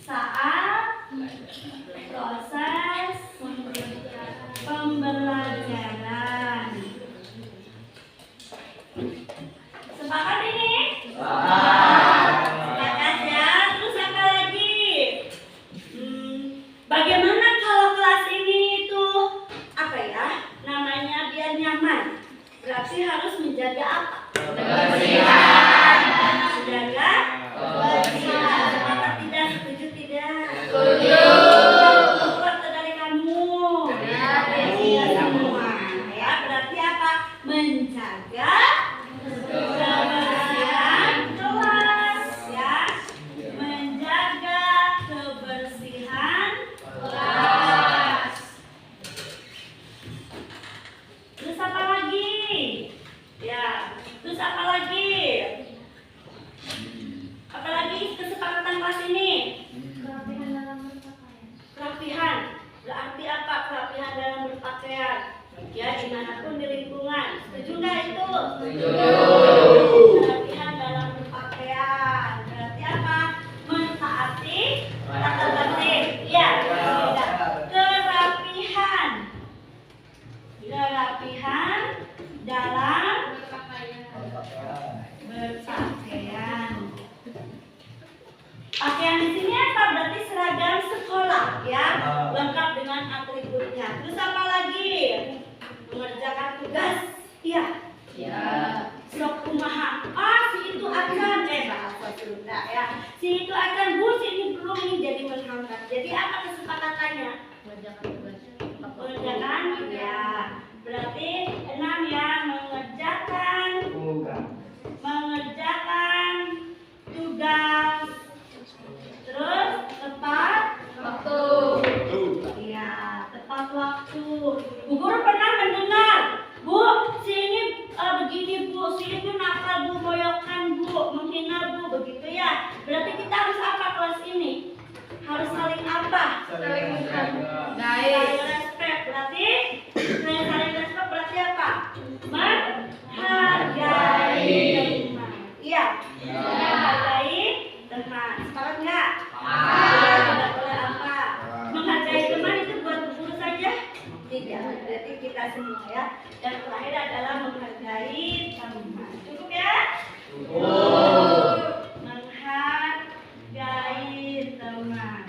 Speaker 4: saat proses pembelajaran. tentang kelas ini?
Speaker 2: Kerapihan dalam berpakaian.
Speaker 4: Kerapihan. Berarti apa kerapihan dalam berpakaian? Ya, dimanapun di lingkungan. Setuju nggak itu? Kerapihan dalam berpakaian. Berarti apa? Mentaati tata tertib. Ya. Kerapihan. Kerapihan dalam berpakaian. Pakaian di sini apa? Berarti seragam sekolah, ya, lengkap dengan atributnya. Terus apa lagi? Mengerjakan tugas, ya. Sok kumaha. Si itu akan bahasa Sunda, ya. Si itu akan bu, si ini belum, ini jadi mengangkat. Jadi apa kesepakatannya? Mengerjakan, ya. Berarti 6 ya, mengerjakan tugas. Terus tepat waktu. Iya, tepat waktu. Bu guru pernah mendengar, Bu, si ini begini Bu, si itu nakal Bu, boyokan Bu, menghina Bu, begitu ya. Berarti kita harus apa kelas ini? Harus saling apa? Saling respect. Berarti saling respect berarti apa? Menghargai teman. Iya. Menghargai teman. Sekarang enggak? Tidak boleh apa? Menghargai teman itu buat guru saja? Tidak. Berarti kita semua ya. Dan terakhir adalah menghargai teman. Cukup ya? Menghargai teman.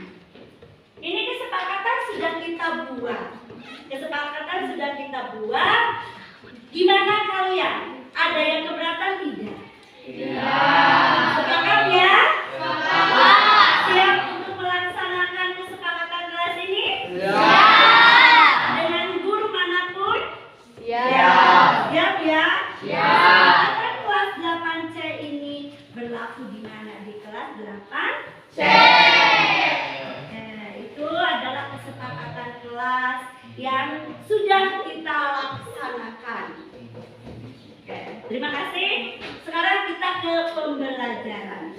Speaker 4: Ini kesepakatan sudah kita buat. Gimana kalian? Ada yang keberatan tidak? Sepakat ya? Siap untuk melaksanakan kesepakatan kelas ini? Dengan guru manapun? Siap ya? Kesepakatan kelas 8C ini berlaku di mana? Di kelas 8C. Itu adalah kesepakatan kelas yang sudah kita laksanakan. Oke, terima kasih. Sekarang kita ke pembelajaran.